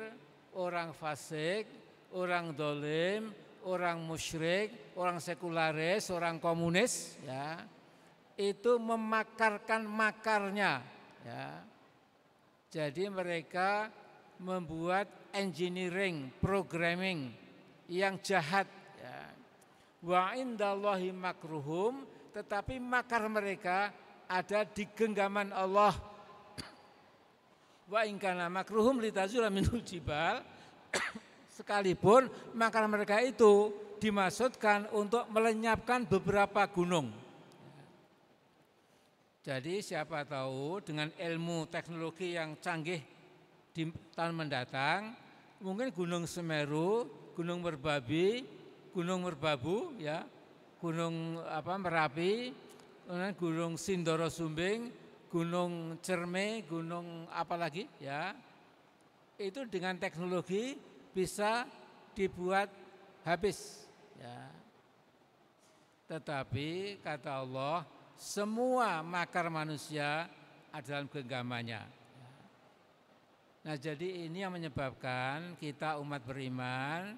orang fasik, orang dolim, orang musyrik, orang sekularis, orang komunis ya, itu memakarkan makarnya ya. Jadi mereka membuat engineering, programming yang jahat ya. Wa indallahi makruhum, tetapi makar mereka ada di genggaman Allah. Wa in kana makruhum litazula minul jibal, sekalipun makar mereka itu dimaksudkan untuk melenyapkan beberapa gunung. Jadi siapa tahu dengan ilmu teknologi yang canggih di tahun mendatang, mungkin Gunung Semeru, Gunung Merbabi, Gunung Merbabu ya, Gunung Merapi, Gunung Sindoro Sumbing, Gunung Cerme, Gunung apa lagi ya. Itu dengan teknologi bisa dibuat habis ya. Tetapi kata Allah, semua makar manusia ada dalam genggamannya. Nah, jadi ini yang menyebabkan kita umat beriman,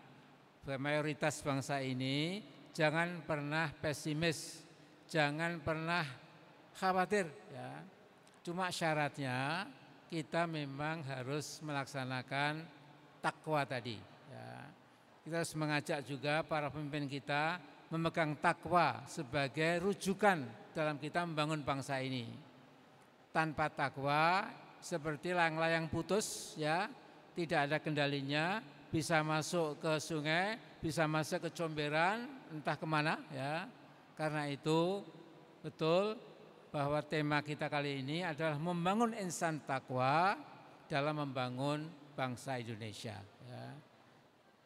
mayoritas bangsa ini jangan pernah pesimis, jangan pernah khawatir ya. Cuma syaratnya kita memang harus melaksanakan takwa tadi ya. Kita harus mengajak juga para pemimpin kita memegang takwa sebagai rujukan dalam kita membangun bangsa ini. Tanpa takwa seperti layang-layang putus ya, tidak ada kendalinya, bisa masuk ke sungai, bisa masuk ke comberan, entah kemana ya. Karena itu betul bahwa tema kita kali ini adalah membangun insan takwa dalam membangun bangsa Indonesia ya.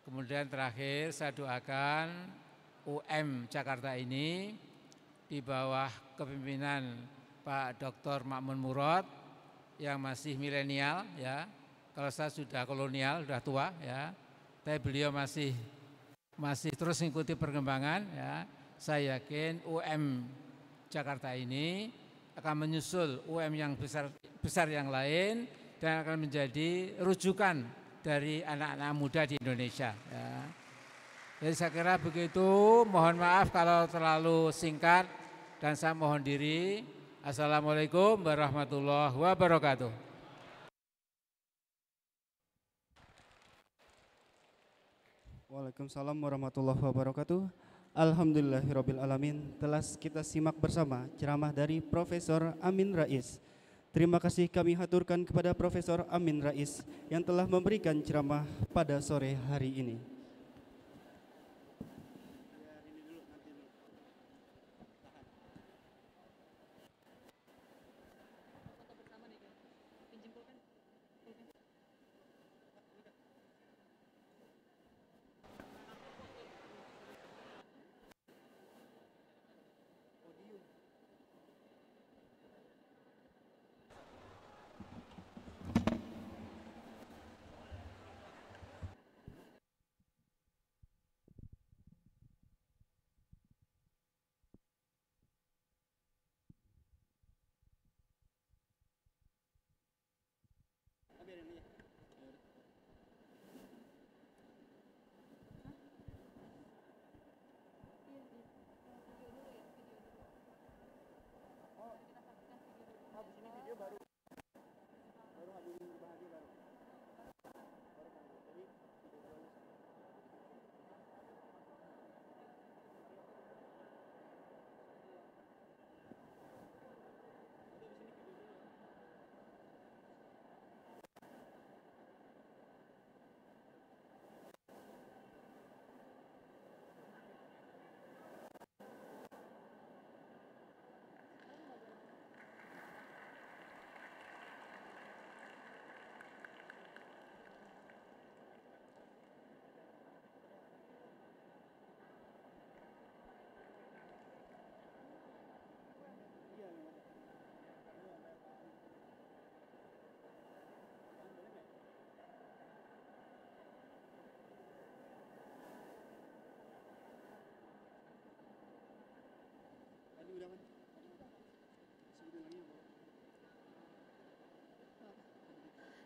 Kemudian terakhir saya doakan UM Jakarta ini di bawah kepemimpinan Pak Dr. Makmun Murad yang masih milenial ya. Kalau saya sudah kolonial, sudah tua ya. Tapi beliau masih terus mengikuti perkembangan ya. Saya yakin UM Jakarta ini akan menyusul UM yang besar yang lain dan akan menjadi rujukan dari anak-anak muda di Indonesia ya. Jadi saya kira begitu, mohon maaf kalau terlalu singkat dan saya mohon diri. Assalamualaikum warahmatullahi wabarakatuh. Waalaikumsalam warahmatullahi wabarakatuh. Alhamdulillahirabbil alamin. Telah kita simak bersama ceramah dari Profesor Amin Rais. Terima kasih kami haturkan kepada Profesor Amin Rais yang telah memberikan ceramah pada sore hari ini.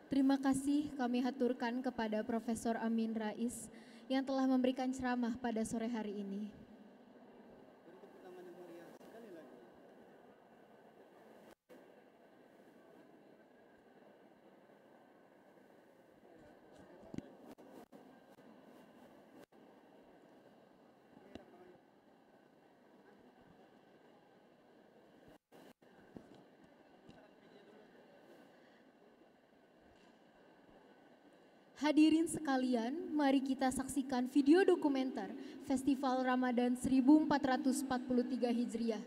Terima kasih kami haturkan kepada Profesor Amin Rais yang telah memberikan ceramah pada sore hari ini. Hadirin sekalian, mari kita saksikan video dokumenter Festival Ramadan 1443 Hijriah.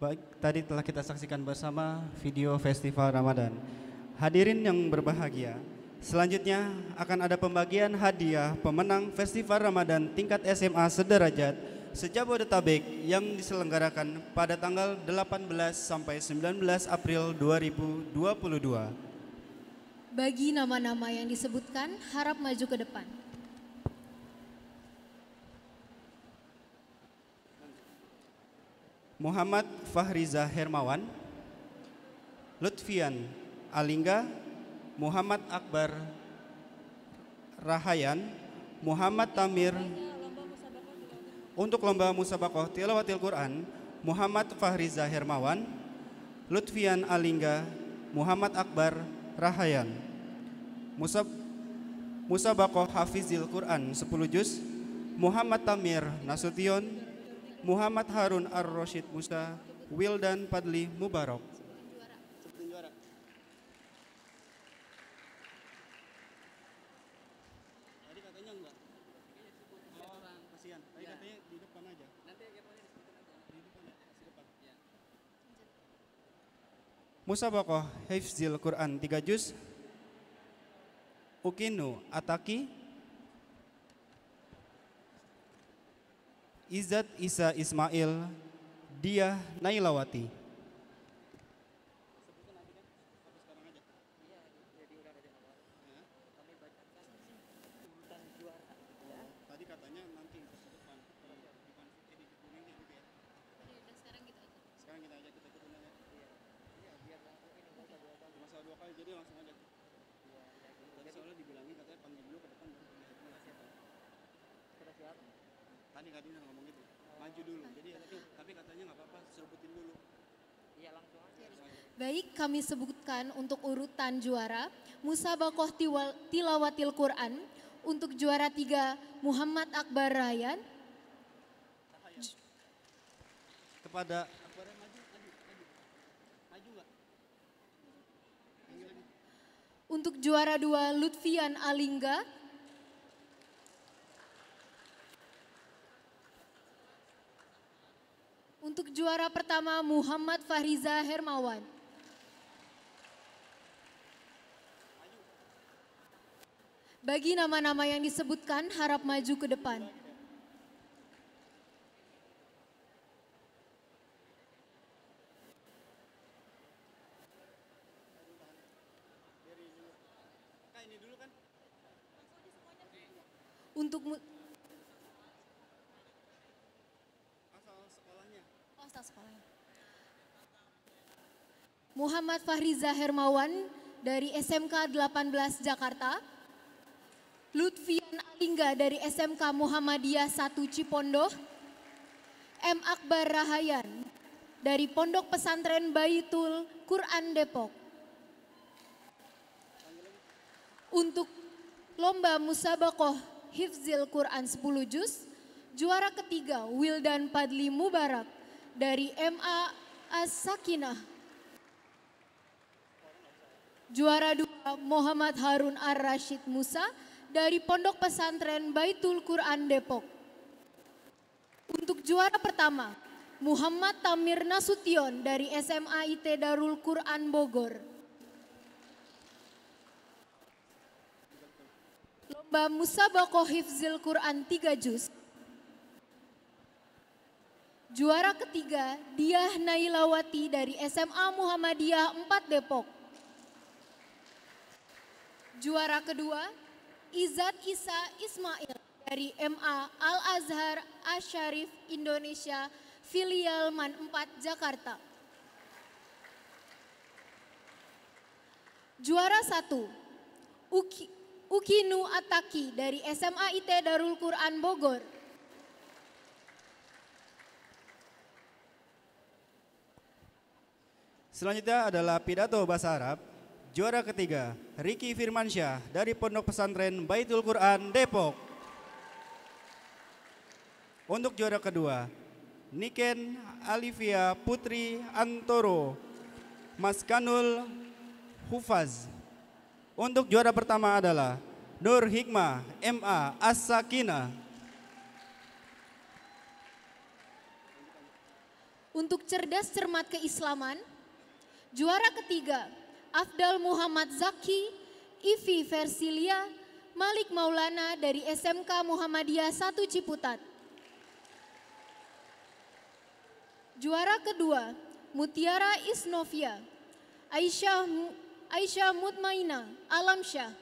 Baik, tadi telah kita saksikan bersama video Festival Ramadan. Hadirin yang berbahagia, selanjutnya akan ada pembagian hadiah pemenang Festival Ramadan tingkat SMA sederajat se-Jabodetabek yang diselenggarakan pada tanggal 18 sampai 19 April 2022. Bagi nama-nama yang disebutkan, harap maju ke depan. Muhammad Fahriza Hermawan, Lutfian Alingga, Muhammad Akbar Rahayan, Muhammad Tamir. Untuk lomba musabaqah tilawatil Quran, Muhammad Fahriza Hermawan, Lutfian Alingga, Muhammad Akbar Rahayan. Musabaqah Hafizil Quran 10 juz, Muhammad Tamir Nasution, Muhammad Harun Ar-Rasyid Musa, Wildan Padli Mubarak. Tadi katanya enggak. Oh, kasihan. Tadi katanya di depan aja. Nanti keponya disebutin aja. Di depan ya, kasih depan. Ya. Musabaqah Hifzil Quran 3 juz, Ukinu Ataki, Izzat Isa Ismail, Diah Nailawati. Tadi katanya nanti ke depan. Sekarang kita aja kita ikutin aja. Iya, biar langsung ini masalah dua kali jadi langsung aja. Tadi soalnya dibilangin katanya panggil dulu ke depan baru pergi siapa. Sudah siap. Tadi udah ngomong gitu, maju dulu. Jadi tapi katanya nggak apa-apa, sebutin dulu. Iya langsung aja. Baik, kami sebutkan untuk urutan juara Musabaqah Tilawatil Quran. Untuk juara 3 Muhammad Akbar Rahayan. Kepada maju nggak? Untuk juara 2 Lutfian Alingga. Untuk juara pertama Muhammad Fahriza Hermawan. Bagi nama-nama yang disebutkan, harap maju ke depan. Untuk asal sekolahnya. Muhammad Fahriza Hermawan dari SMK 18 Jakarta. Lutfian Alingga dari SMK Muhammadiyah 1 Cipondoh. M. Akbar Rahayan dari Pondok Pesantren Baitul Quran Depok. Untuk lomba musabaqah Hifzil Quran 10 juz, juara ketiga Wildan Padli Mubarak dari MA As-Sakinah. Juara 2 Muhammad Harun Ar-Rasyid Musa dari Pondok Pesantren Baitul Quran Depok. Untuk juara pertama, Muhammad Tamir Nasution dari SMA IT Darul Quran Bogor. Lomba musabaqah Hifzil Quran 3 juz. Juara ketiga, Diah Nailawati dari SMA Muhammadiyah 4 Depok. Juara kedua, Izzat Isa Ismail dari MA Al-Azhar Asy-Syarif Indonesia Filial Man 4 Jakarta. Juara 1, Ukinu Ataki dari SMA IT Darul Quran Bogor. Selanjutnya adalah pidato bahasa Arab. Juara ketiga, Riki Firmansyah dari Pondok Pesantren Baitul Quran Depok. Untuk juara kedua, Niken Alivia Putri Antoro Maskanul Hufaz. Untuk juara pertama adalah Nur Hikmah MA As-Sakinah. Untuk cerdas cermat keislaman, juara ketiga Afdal Muhammad Zaki, Ivi Versilia, Malik Maulana dari SMK Muhammadiyah 1 Ciputat. Juara kedua Mutiara Isnovia, Aisyah Mutmaina Alamsyah,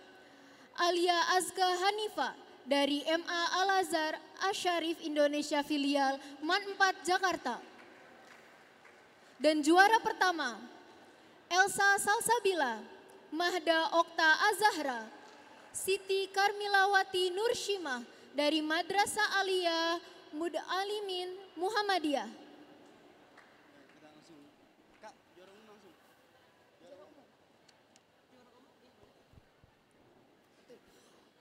Alia Azka Hanifa dari MA Al-Azhar Asyarif Indonesia Filial MAN 4 Jakarta. Dan juara pertama Elsa Salsabila, Mahda Okta Azahra, Siti Karmilawati Nurshimah dari Madrasah Aliyah Mud'alimin Muhammadiyah.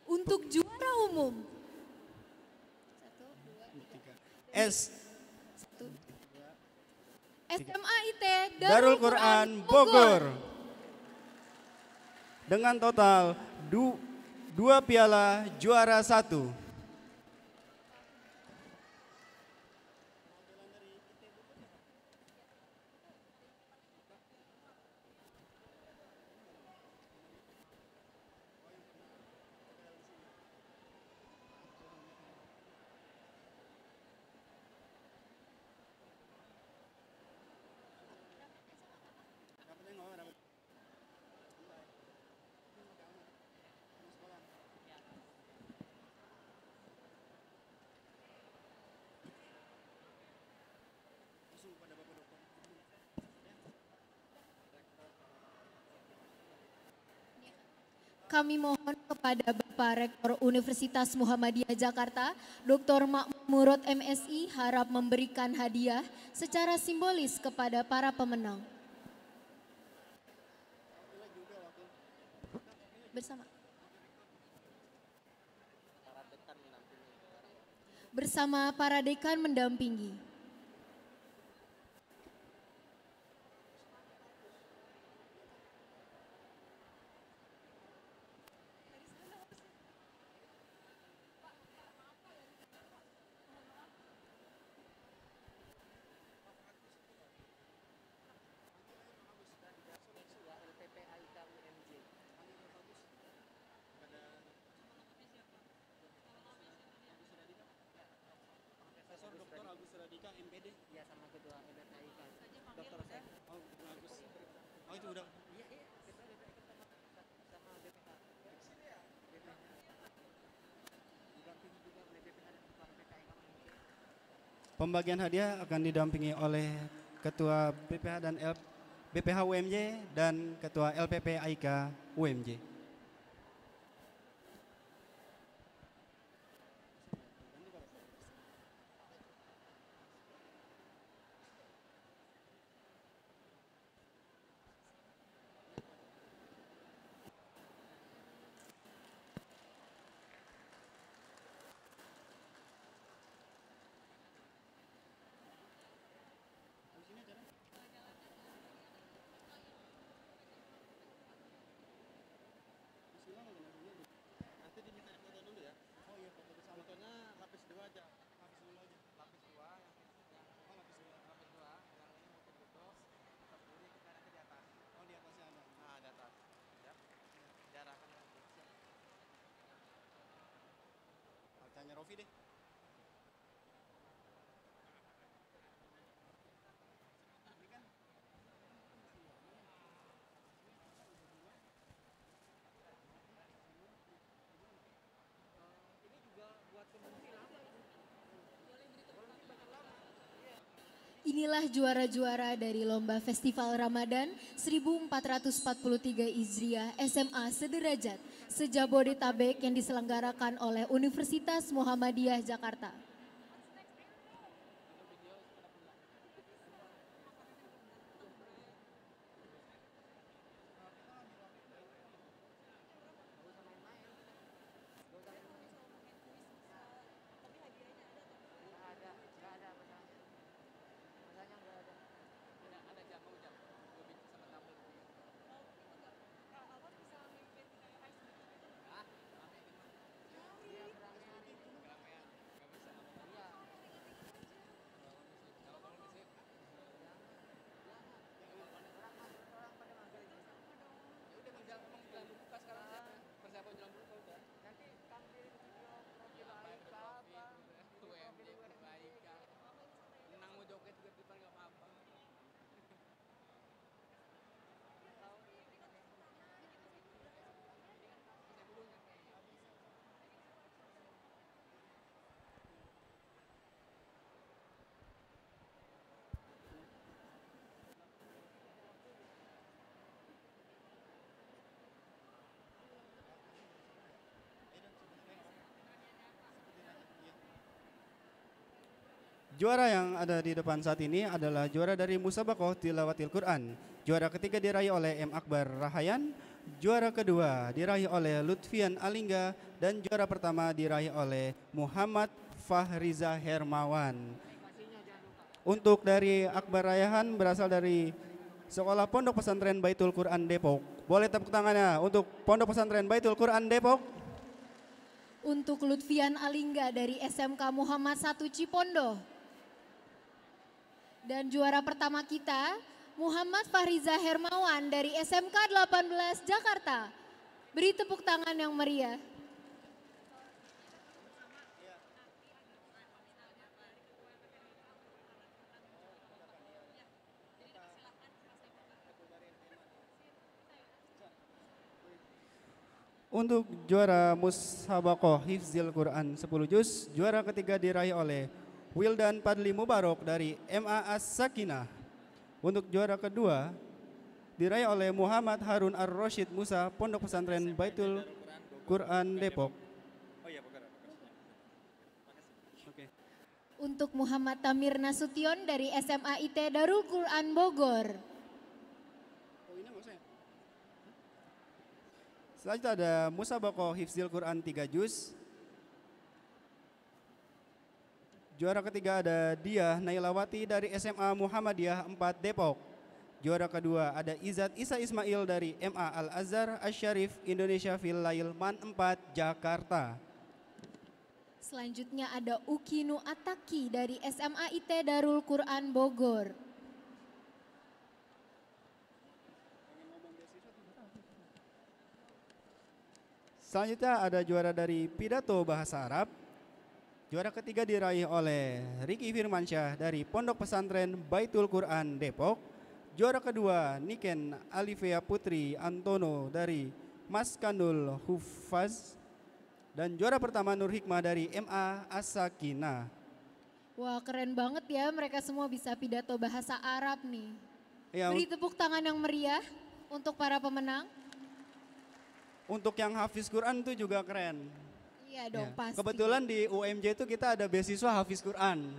Untuk juara umum SMA IT Darul Quran Bogor dengan total 2 piala juara 1. Kami mohon kepada Bapak Rektor Universitas Muhammadiyah Jakarta, Dr. Ma'murud MSI harap memberikan hadiah secara simbolis kepada para pemenang. Bersama para dekan mendampingi. Pembagian hadiah akan didampingi oleh Ketua BPH dan BPH UMJ dan Ketua LPP AIK UMJ. Tanya Rofi deh. Inilah juara-juara dari Lomba Festival Ramadan 1443 Hijriah SMA Sederajat se-Jabodetabek yang diselenggarakan oleh Universitas Muhammadiyah Jakarta. Juara yang ada di depan saat ini adalah juara dari Musabaqah Tilawatil Quran. Juara ketiga diraih oleh M. Akbar Rahayan, juara kedua diraih oleh Lutfian Alingga, dan juara pertama diraih oleh Muhammad Fahriza Hermawan. Untuk dari Akbar Rahayan berasal dari Sekolah Pondok Pesantren Baitul Quran Depok. Boleh tepuk tangannya untuk Pondok Pesantren Baitul Quran Depok. Untuk Lutfian Alingga dari SMK Muhammad 1 Cipondo. Dan juara pertama kita, Muhammad Fahriza Hermawan dari SMK 18 Jakarta. Beri tepuk tangan yang meriah. Untuk juara Musabaqah Hifzil Quran 10 juz, juara ketiga diraih oleh Wildan Padli Mubarok dari MA As-Sakinah. Untuk juara kedua diraih oleh Muhammad Harun Ar-Rasyid Musa, Pondok Pesantren Baitul Quran Depok. Untuk Muhammad Tamir Nasution dari SMA IT Darul Quran Bogor. Selanjutnya ada Musabaqah Hifzil Quran 3 juz. Juara ketiga ada Diah Nailawati dari SMA Muhammadiyah 4 Depok. Juara kedua ada Izat Isa Ismail dari MA Al-Azhar Asy-Syarif Indonesia Filail Man 4 Jakarta. Selanjutnya ada Ukinu Ataki dari SMA IT Darul Quran Bogor. Selanjutnya ada juara dari Pidato Bahasa Arab. Juara ketiga diraih oleh Riki Firmansyah dari Pondok Pesantren Baitul Quran Depok. Juara kedua Niken Alivia Putri Antono dari Maskanul Hufaz. Dan juara pertama Nur Hikmah dari MA As-Sakinah. Wah, keren banget ya, mereka semua bisa pidato bahasa Arab nih. Ya, Beri tepuk tangan yang meriah untuk para pemenang. untuk yang hafiz Quran itu juga keren. Iya dong, Ya. pasti. Kebetulan di UMJ itu kita ada beasiswa hafiz Quran.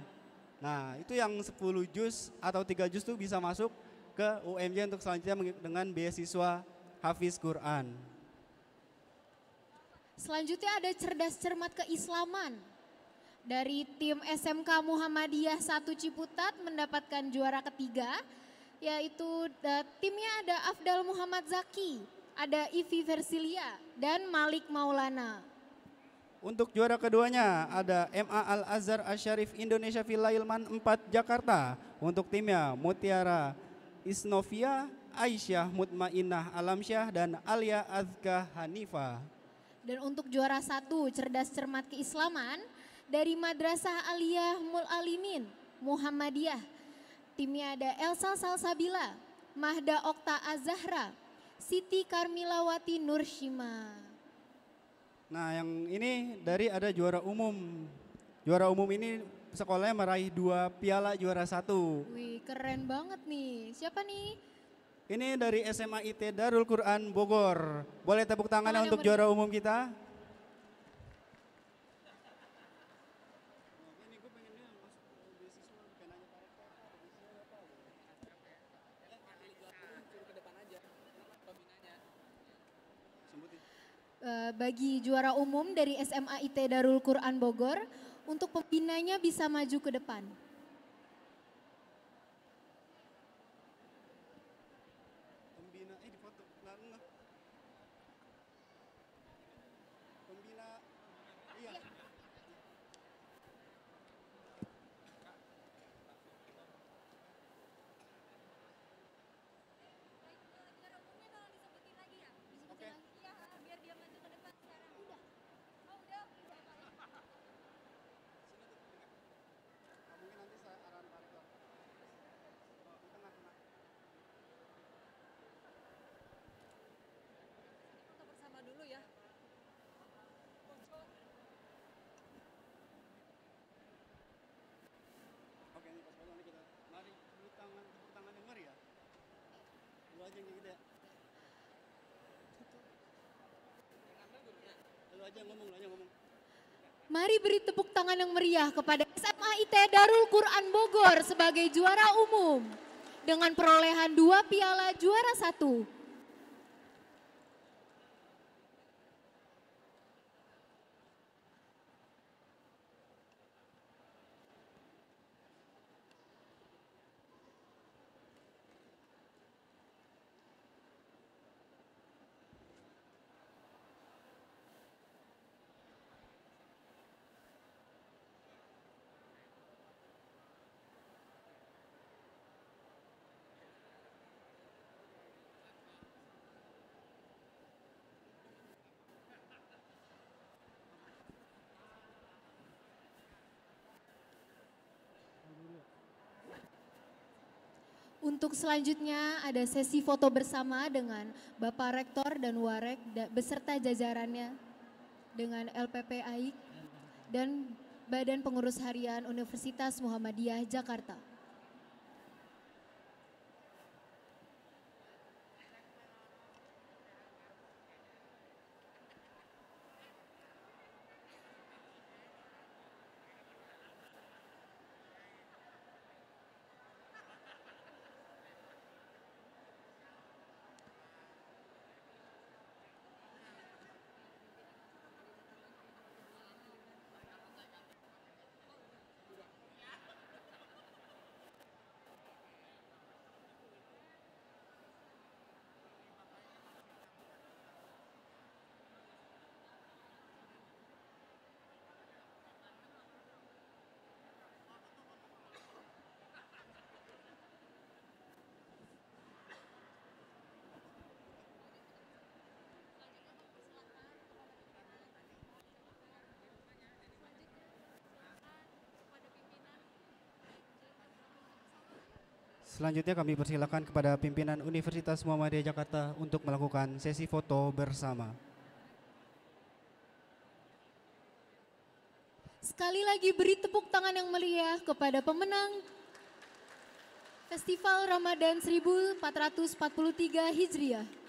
Nah, itu yang 10 juz atau 3 juz tuh bisa masuk ke UMJ untuk selanjutnya dengan beasiswa hafiz Quran. Selanjutnya ada cerdas cermat keislaman. Dari tim SMK Muhammadiyah 1 Ciputat mendapatkan juara ketiga, yaitu timnya ada Afdal Muhammad Zaki, ada Ivi Versilia, dan Malik Maulana. Untuk juara keduanya ada MA Al-Azhar Asy-Syarif Indonesia Filailman 4 Jakarta. Untuk timnya Mutiara Isnovia, Aisyah Mutmainah Alamsyah, dan Alia Azka Hanifah. Dan untuk juara 1 cerdas cermat keislaman dari Madrasah Aliyah Mul Alimin Muhammadiyah. Timnya ada Elsa Salsabila, Mahda Okta Azahra, Siti Karmilawati Nurshima. Nah, yang ini dari ada juara umum. Juara umum ini sekolahnya meraih 2 piala juara 1. Wih, keren banget nih. Siapa nih? Ini dari SMA IT Darul Quran Bogor. Boleh tepuk tangannya Tangan untuk yang juara umum kita? Bagi juara umum dari SMA IT Darul Quran Bogor, untuk pembinanya bisa maju ke depan. Pembina, di foto. Pembina, iya. Oke, nih pas foto nih kita. Mari tepuk tangan yang meriah. Lu aja yang gitu ya. Lu aja ngomong, lu aja ngomong. Mari beri tepuk tangan yang meriah kepada SMA IT Darul Quran Bogor sebagai juara umum dengan perolehan 2 piala juara 1. Untuk selanjutnya ada sesi foto bersama dengan Bapak Rektor dan Warek beserta jajarannya dengan LPP AIK dan Badan Pengurus Harian Universitas Muhammadiyah Jakarta. Selanjutnya kami persilakan kepada pimpinan Universitas Muhammadiyah Jakarta untuk melakukan sesi foto bersama. Sekali lagi beri tepuk tangan yang meriah kepada pemenang Festival Ramadan 1443 Hijriah.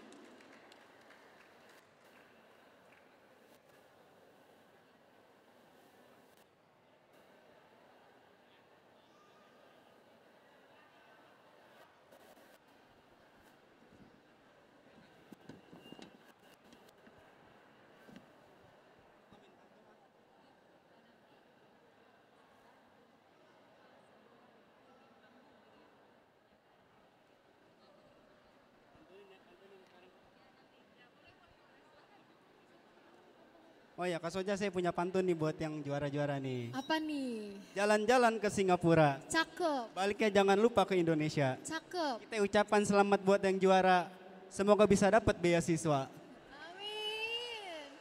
Oh ya, Kak Soja, saya punya pantun nih buat yang juara-juara nih. Apa nih? Jalan-jalan ke Singapura, Cakep, baliknya jangan lupa ke Indonesia. cakep. Kita ucapan selamat buat yang juara, semoga bisa dapat beasiswa. Amin.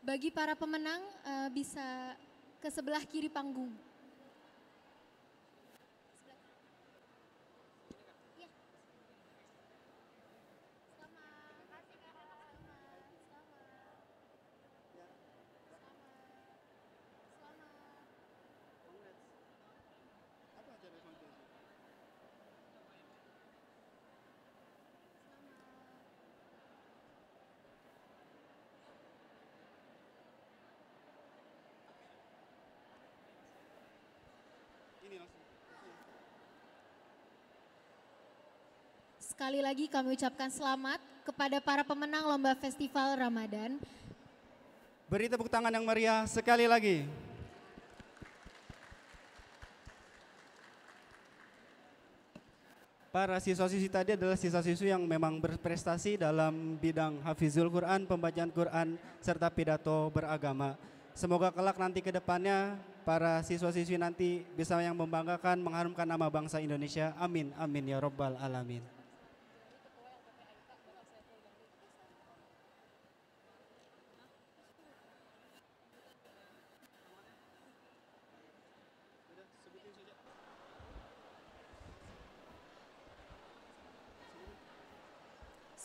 Bagi para pemenang bisa ke sebelah kiri panggung. Sekali lagi kami ucapkan selamat kepada para pemenang Lomba Festival Ramadan. Beri tepuk tangan yang meriah sekali lagi. Para siswa-siswi tadi adalah siswa-siswi yang memang berprestasi dalam bidang hafizul Quran, pembacaan Quran, serta pidato beragama. Semoga kelak nanti ke depannya para siswa-siswi nanti bisa yang membanggakan, mengharumkan nama bangsa Indonesia. Amin, amin ya Rabbal Alamin.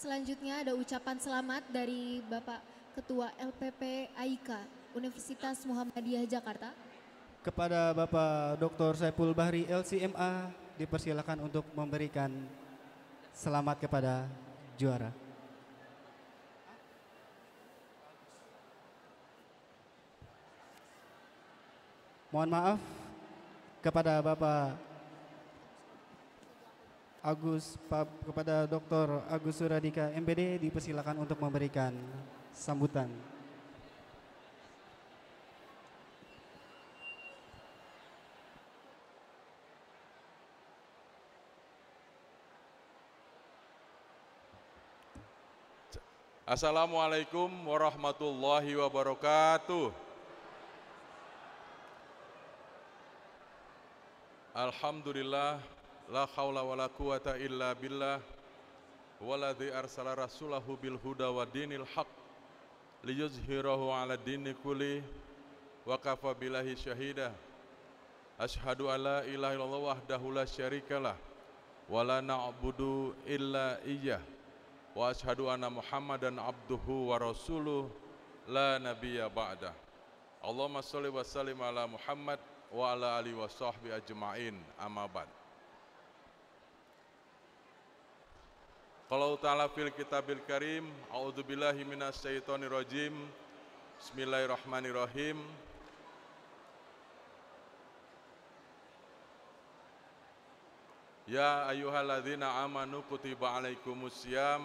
Selanjutnya ada ucapan selamat dari Bapak Ketua LPP AIK Universitas Muhammadiyah Jakarta. Kepada Bapak Dr. Saiful Bahri LCMA dipersilakan untuk memberikan selamat kepada juara. Mohon maaf kepada Bapak kepada Dr. Agus Suradika MPD dipersilakan untuk memberikan sambutan. Assalamualaikum warahmatullahi wabarakatuh. Alhamdulillah, la haula wala quwata illa billah, waladzi arsala rasulahu bil huda wa dinil haq liyuzhirahu ala dini kulli wa kafa billahi syahida. Asyhadu an la ilaha illallah wahdahu la syarikalah wa la na'budu illa iyyah wa asyhadu anna Muhammadan abduhu wa rasuluh la nabiyya ba'dah. Allahumma sholli wa sallim ala Muhammad wa ala alihi wa sahbihi ajma'in, amma ba'd. Qala ta'ala fil kitabil karim, a'udzubillahi minasyaitonir rajim. Bismillahirrahmanirrahim. Ya ayyuhalladzina amanu kutiba alaikumusiyam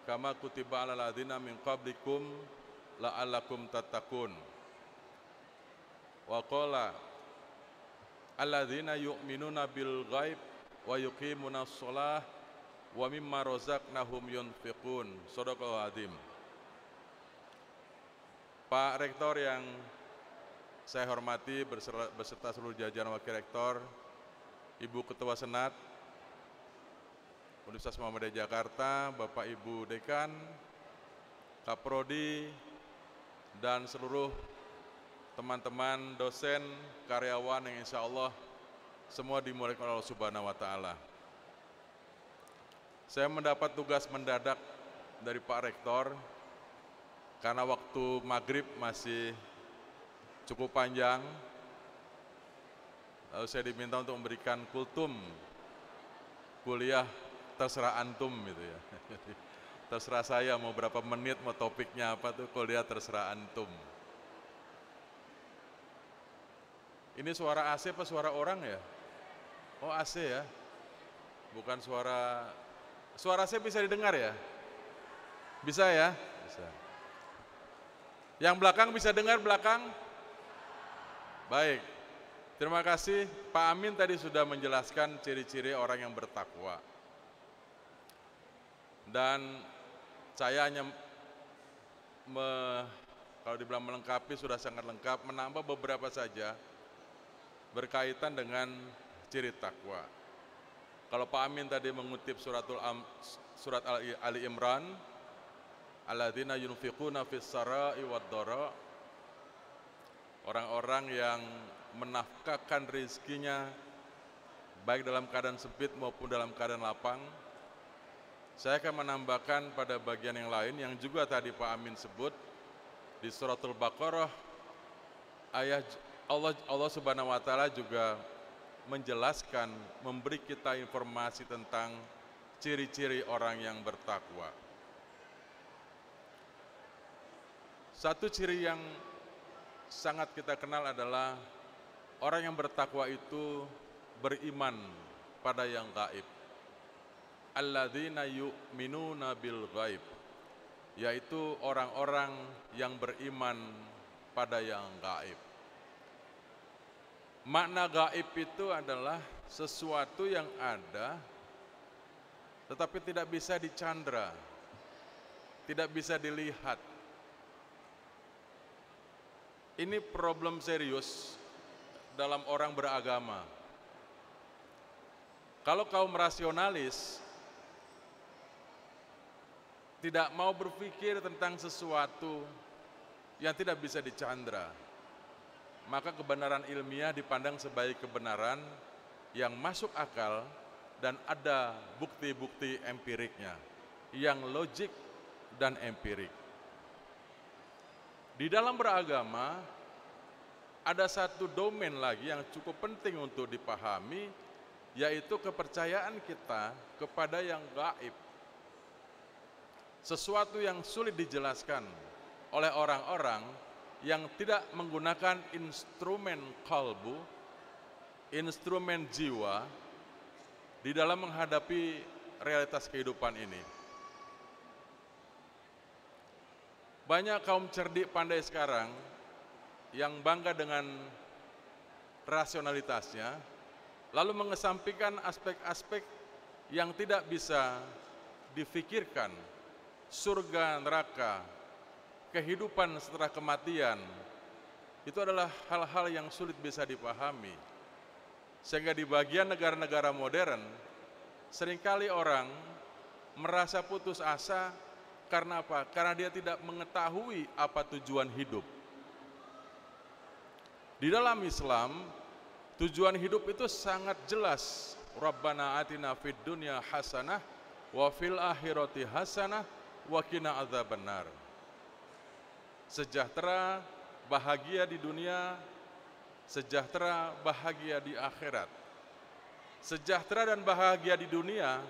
kama kutiba alal ladzina min qablikum la'allakum tattaqun. Wa qala alladzina yu'minuna bil ghaib wa yuqimunas shalah wa mimma razaqnahum yunfiqun. Shadaqallahul adzim. Pak Rektor yang saya hormati beserta seluruh jajaran Wakil Rektor, Ibu Ketua Senat Universitas Muhammadiyah Jakarta, Bapak Ibu Dekan, Kaprodi, dan seluruh teman-teman dosen, karyawan yang insya Allah semua dimuliakan oleh Allah Subhanahu wa Ta'ala. Saya mendapat tugas mendadak dari Pak Rektor karena waktu maghrib masih cukup panjang. Lalu saya diminta untuk memberikan kultum kuliah terserah antum gitu ya. Terserah saya mau berapa menit, mau topiknya apa tuh, kuliah terserah antum. Ini suara AC apa suara orang ya? Oh AC ya, bukan suara AC bisa didengar ya? Bisa ya? Bisa. Yang belakang bisa dengar belakang? Baik, terima kasih. Pak Amin tadi sudah menjelaskan ciri-ciri orang yang bertakwa. Dan saya hanya kalau dibilang melengkapi sudah sangat lengkap, menambah beberapa saja berkaitan dengan ciri takwa. Kalau Pak Amin tadi mengutip surat Ali Imran, alladzina yunfiquna fis sarai wad dara, orang-orang yang menafkahkan rezekinya baik dalam keadaan sempit maupun dalam keadaan lapang. Saya akan menambahkan pada bagian yang lain yang juga tadi Pak Amin sebut di suratul Baqarah, ayat Allah Subhanahu wa Ta'ala juga menjelaskan, memberi kita informasi tentang ciri-ciri orang yang bertakwa. Satu ciri yang sangat kita kenal adalah orang yang bertakwa itu beriman pada yang gaib. Alladzina yu'minuna bil ghaib, yaitu orang-orang yang beriman pada yang gaib. Makna gaib itu adalah sesuatu yang ada tetapi tidak bisa dicandra, tidak bisa dilihat. Ini problem serius dalam orang beragama. Kalau kaum rasionalis tidak mau berpikir tentang sesuatu yang tidak bisa dicandra, maka kebenaran ilmiah dipandang sebagai kebenaran yang masuk akal dan ada bukti-bukti empiriknya, yang logik dan empirik. Di dalam beragama, ada satu domain lagi yang cukup penting untuk dipahami, yaitu kepercayaan kita kepada yang gaib. Sesuatu yang sulit dijelaskan oleh orang-orang yang tidak menggunakan instrumen qalbu, instrumen jiwa di dalam menghadapi realitas kehidupan ini. Banyak kaum cerdik pandai sekarang yang bangga dengan rasionalitasnya, lalu mengesampingkan aspek-aspek yang tidak bisa difikirkan, surga, neraka, kehidupan setelah kematian, itu adalah hal-hal yang sulit bisa dipahami. Sehingga di bagian negara-negara modern, seringkali orang merasa putus asa karena apa? Karena dia tidak mengetahui apa tujuan hidup. Di dalam Islam, tujuan hidup itu sangat jelas. Rabbana atina fid dunya hasanah wa fil akhirati hasanah wa qina adzabannar. Sejahtera, bahagia di dunia, sejahtera, bahagia di akhirat. Sejahtera dan bahagia di dunia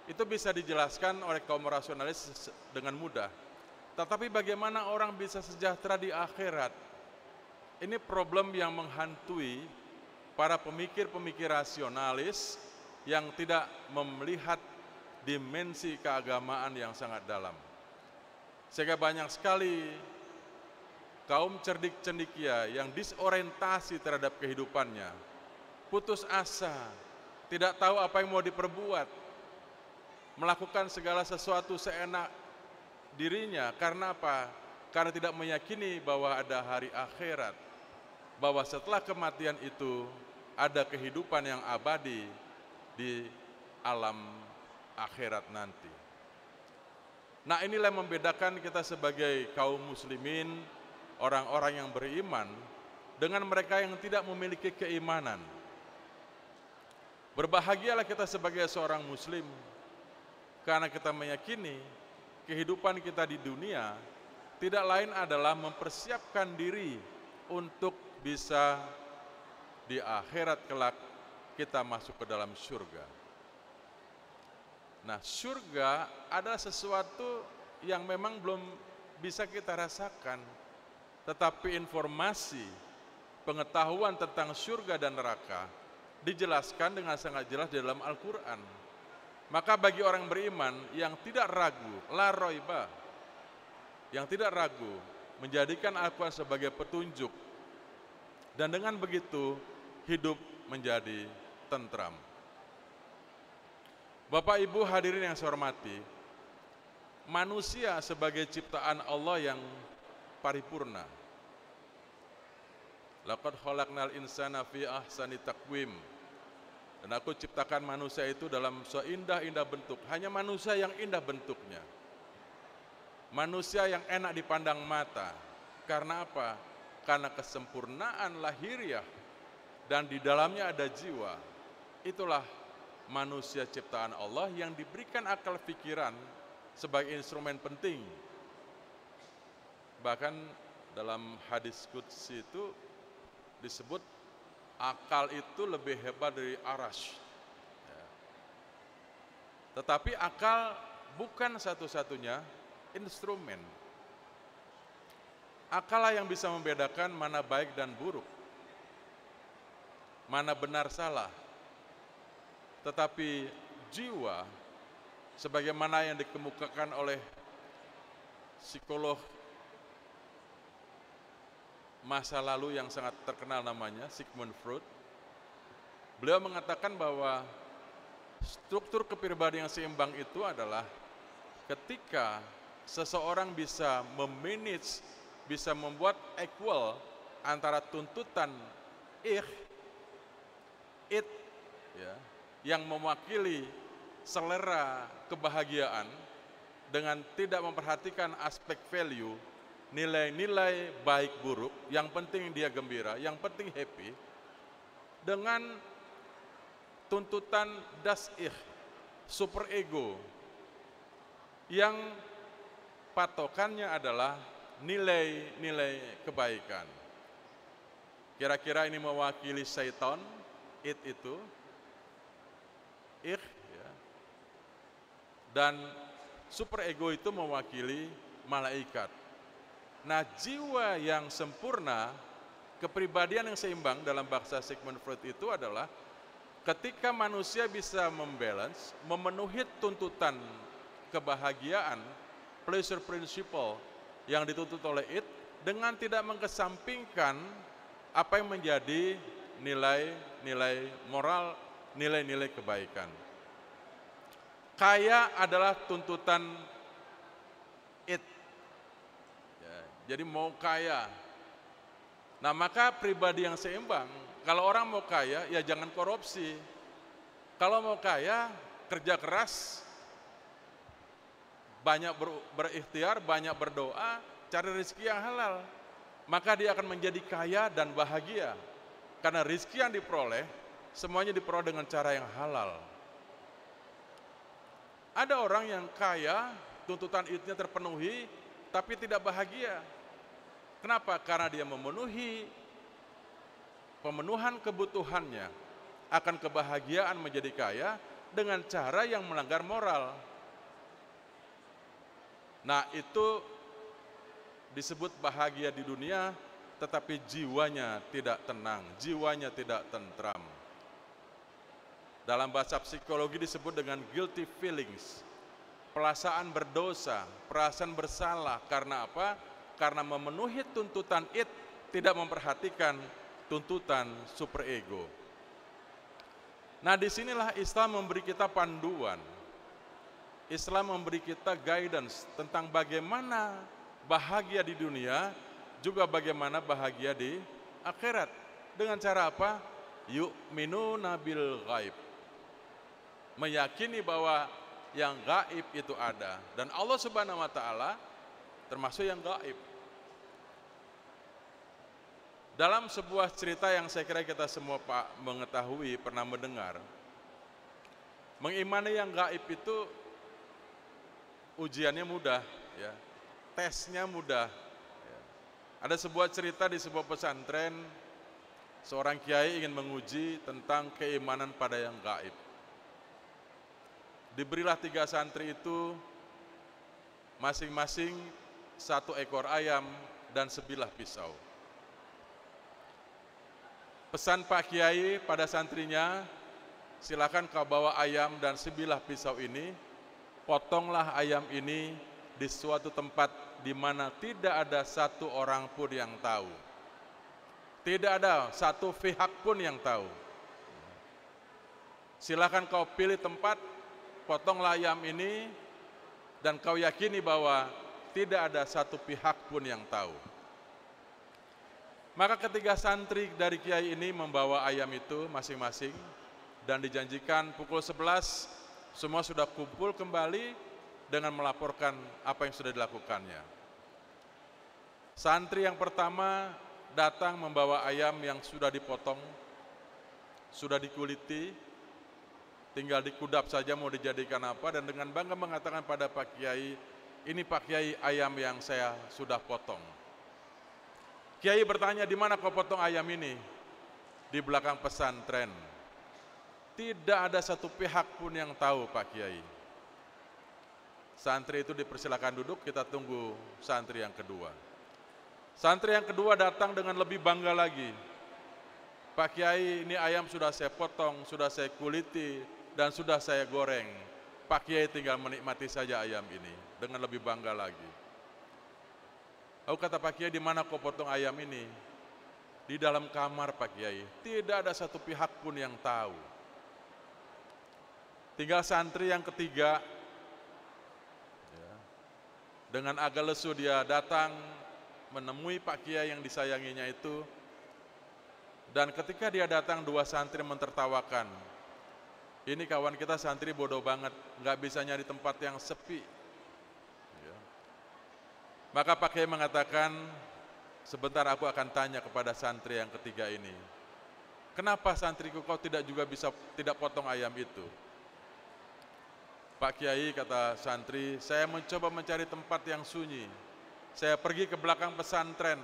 itu bisa dijelaskan oleh kaum rasionalis dengan mudah. Tetapi bagaimana orang bisa sejahtera di akhirat? Ini problem yang menghantui para pemikir-pemikir rasionalis yang tidak melihat dimensi keagamaan yang sangat dalam. Sehingga banyak sekali kaum cerdik cendekia yang disorientasi terhadap kehidupannya, putus asa, tidak tahu apa yang mau diperbuat, melakukan segala sesuatu seenak dirinya. Karena apa? Karena tidak meyakini bahwa ada hari akhirat, bahwa setelah kematian itu ada kehidupan yang abadi di alam akhirat nanti. Nah, inilah yang membedakan kita sebagai kaum muslimin, orang-orang yang beriman, dengan mereka yang tidak memiliki keimanan. Berbahagialah kita sebagai seorang muslim, karena kita meyakini kehidupan kita di dunia tidak lain adalah mempersiapkan diri untuk bisa di akhirat kelak kita masuk ke dalam surga. Nah, surga adalah sesuatu yang memang belum bisa kita rasakan, tetapi informasi, pengetahuan tentang surga dan neraka dijelaskan dengan sangat jelas di dalam Al-Quran. Maka bagi orang beriman yang tidak ragu, la roiba, yang tidak ragu, menjadikan Al-Quran sebagai petunjuk, dan dengan begitu hidup menjadi tentram. Bapak Ibu hadirin yang saya hormati, manusia sebagai ciptaan Allah yang paripurna. Laqad khalaqnal insana fi ahsani taqwim. Dan aku ciptakan manusia itu dalam seindah-indah bentuk. Hanya manusia yang indah bentuknya. Manusia yang enak dipandang mata. Karena apa? Karena kesempurnaan lahiriah dan di dalamnya ada jiwa. Itulah manusia ciptaan Allah yang diberikan akal pikiran sebagai instrumen penting. Bahkan dalam hadis qudsi itu disebut akal itu lebih hebat dari arasy. Ya. Tetapi akal bukan satu-satunya instrumen. Akallah yang bisa membedakan mana baik dan buruk, mana benar salah. Tetapi jiwa, sebagaimana yang dikemukakan oleh psikolog masa lalu yang sangat terkenal namanya Sigmund Freud, beliau mengatakan bahwa struktur kepribadian yang seimbang itu adalah ketika seseorang bisa memanage, bisa membuat equal antara tuntutan it ya, yang mewakili selera kebahagiaan dengan tidak memperhatikan aspek value, nilai-nilai baik buruk, yang penting dia gembira, yang penting happy, dengan tuntutan das ich, super ego, yang patokannya adalah nilai-nilai kebaikan. Kira-kira ini mewakili syaitan, itu, ich, ya. Dan super ego itu mewakili malaikat. Nah, jiwa yang sempurna, kepribadian yang seimbang dalam bahasa Sigmund Freud itu adalah ketika manusia bisa membalance, memenuhi tuntutan kebahagiaan, pleasure principle yang dituntut oleh it, dengan tidak mengesampingkan apa yang menjadi nilai-nilai moral, nilai-nilai kebaikan. Kaya adalah tuntutan it. Ya, jadi mau kaya. Nah, maka pribadi yang seimbang, kalau orang mau kaya, ya jangan korupsi. Kalau mau kaya, kerja keras, banyak berikhtiar, banyak berdoa, cari rezeki yang halal. Maka dia akan menjadi kaya dan bahagia. Karena rezeki yang diperoleh, semuanya diperoleh dengan cara yang halal. Ada orang yang kaya, tuntutan itnya terpenuhi, tapi tidak bahagia. Kenapa? Karena dia pemenuhan kebutuhannya akan kebahagiaan menjadi kaya dengan cara yang melanggar moral. Nah, itu disebut bahagia di dunia, tetapi jiwanya tidak tenang, jiwanya tidak tentram. Dalam bahasa psikologi disebut dengan guilty feelings, perasaan berdosa, perasaan bersalah. Karena apa? Karena memenuhi tuntutan it, tidak memperhatikan tuntutan superego. Nah, disinilah Islam memberi kita panduan. Islam memberi kita guidance tentang bagaimana bahagia di dunia, juga bagaimana bahagia di akhirat. Dengan cara apa? Yu'minuna bil ghaib. Meyakini bahwa yang gaib itu ada. Dan Allah Subhanahu wa ta'ala termasuk yang gaib. Dalam sebuah cerita yang saya kira kita semua mengetahui, pernah mendengar, mengimani yang gaib itu ujiannya mudah, ya, tesnya mudah. Ya. Ada sebuah cerita di sebuah pesantren, seorang kiai ingin menguji tentang keimanan pada yang gaib. Diberilah 3 santri itu masing-masing 1 ekor ayam dan sebilah pisau. Pesan Pak Kiai pada santrinya, silakan kau bawa ayam dan sebilah pisau ini, potonglah ayam ini di suatu tempat di mana tidak ada 1 orang pun yang tahu. Tidak ada 1 pihak pun yang tahu. Silakan kau pilih tempat, potonglah ayam ini, dan kau yakini bahwa tidak ada 1 pihak pun yang tahu. Maka ketiga santri dari kiai ini membawa ayam itu masing-masing, dan dijanjikan pukul 11 semua sudah kumpul kembali dengan melaporkan apa yang sudah dilakukannya. Santri yang pertama datang membawa ayam yang sudah dipotong, sudah dikuliti, tinggal dikudap saja mau dijadikan apa, dan dengan bangga mengatakan pada Pak Kiai, ini Pak Kiai ayam yang saya sudah potong. Kiai bertanya, di mana kau potong ayam ini? Di belakang pesantren. Tidak ada 1 pihak pun yang tahu Pak Kiai. Santri itu dipersilakan duduk, kita tunggu santri yang kedua. Santri yang kedua datang dengan lebih bangga lagi. Pak Kiai, ini ayam sudah saya potong, sudah saya kuliti, dan sudah saya goreng. Pak Kiai tinggal menikmati saja ayam ini, dengan lebih bangga lagi. Lalu kata Pak Kiai, di mana kau potong ayam ini? Di dalam kamar Pak Kiai. Tidak ada 1 pihak pun yang tahu. Tinggal santri yang ketiga, ya, dengan agak lesu dia datang menemui Pak Kiai yang disayanginya itu. Dan ketika dia datang, 2 santri mentertawakan. Ini kawan kita santri bodoh banget, nggak bisa nyari tempat yang sepi. Maka Pak Kiai mengatakan, sebentar aku akan tanya kepada santri yang ketiga ini. Kenapa santriku kau tidak potong ayam itu? Pak Kiai, kata santri, saya mencoba mencari tempat yang sunyi. Saya pergi ke belakang pesantren.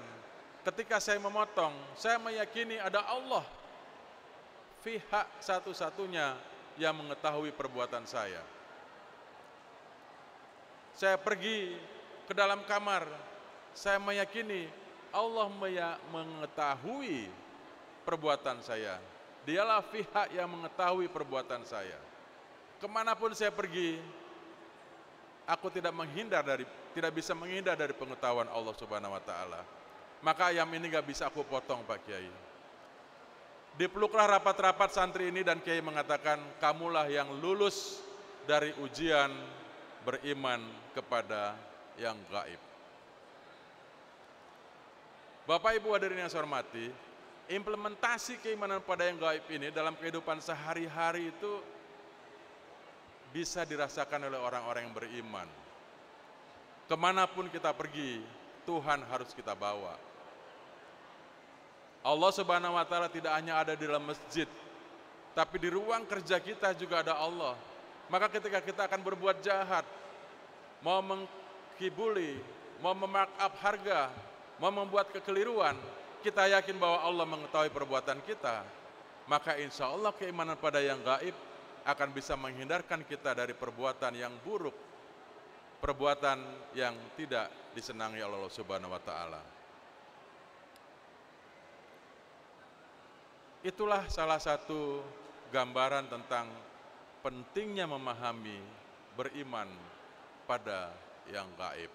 Ketika saya memotong, saya meyakini ada Allah, pihak satu-satunya yang mengetahui perbuatan saya. Saya pergi ke dalam kamar, Saya meyakini Allah mengetahui perbuatan saya. Dialah pihak yang mengetahui perbuatan saya. Kemanapun saya pergi, aku tidak bisa menghindar dari pengetahuan Allah Subhanahu wa taala. Maka ayam ini gak bisa aku potong, Pak Kiai. Dipeluklah rapat-rapat santri ini dan Kiai mengatakan, kamulah yang lulus dari ujian beriman kepada yang gaib. Bapak Ibu hadirin yang saya hormati, implementasi keimanan pada yang gaib ini dalam kehidupan sehari-hari itu bisa dirasakan oleh orang-orang yang beriman. Kemanapun kita pergi, Tuhan harus kita bawa. Allah Subhanahu wa taala tidak hanya ada di dalam masjid, tapi di ruang kerja kita juga ada Allah. Maka ketika kita akan berbuat jahat, mau menghibuli, mau memarkup harga, mau membuat kekeliruan, kita yakin bahwa Allah mengetahui perbuatan kita, maka insya Allah keimanan pada yang gaib akan bisa menghindarkan kita dari perbuatan yang buruk, perbuatan yang tidak disenangi oleh Allah Subhanahu wa taala. Itulah salah satu gambaran tentang pentingnya memahami beriman pada yang gaib.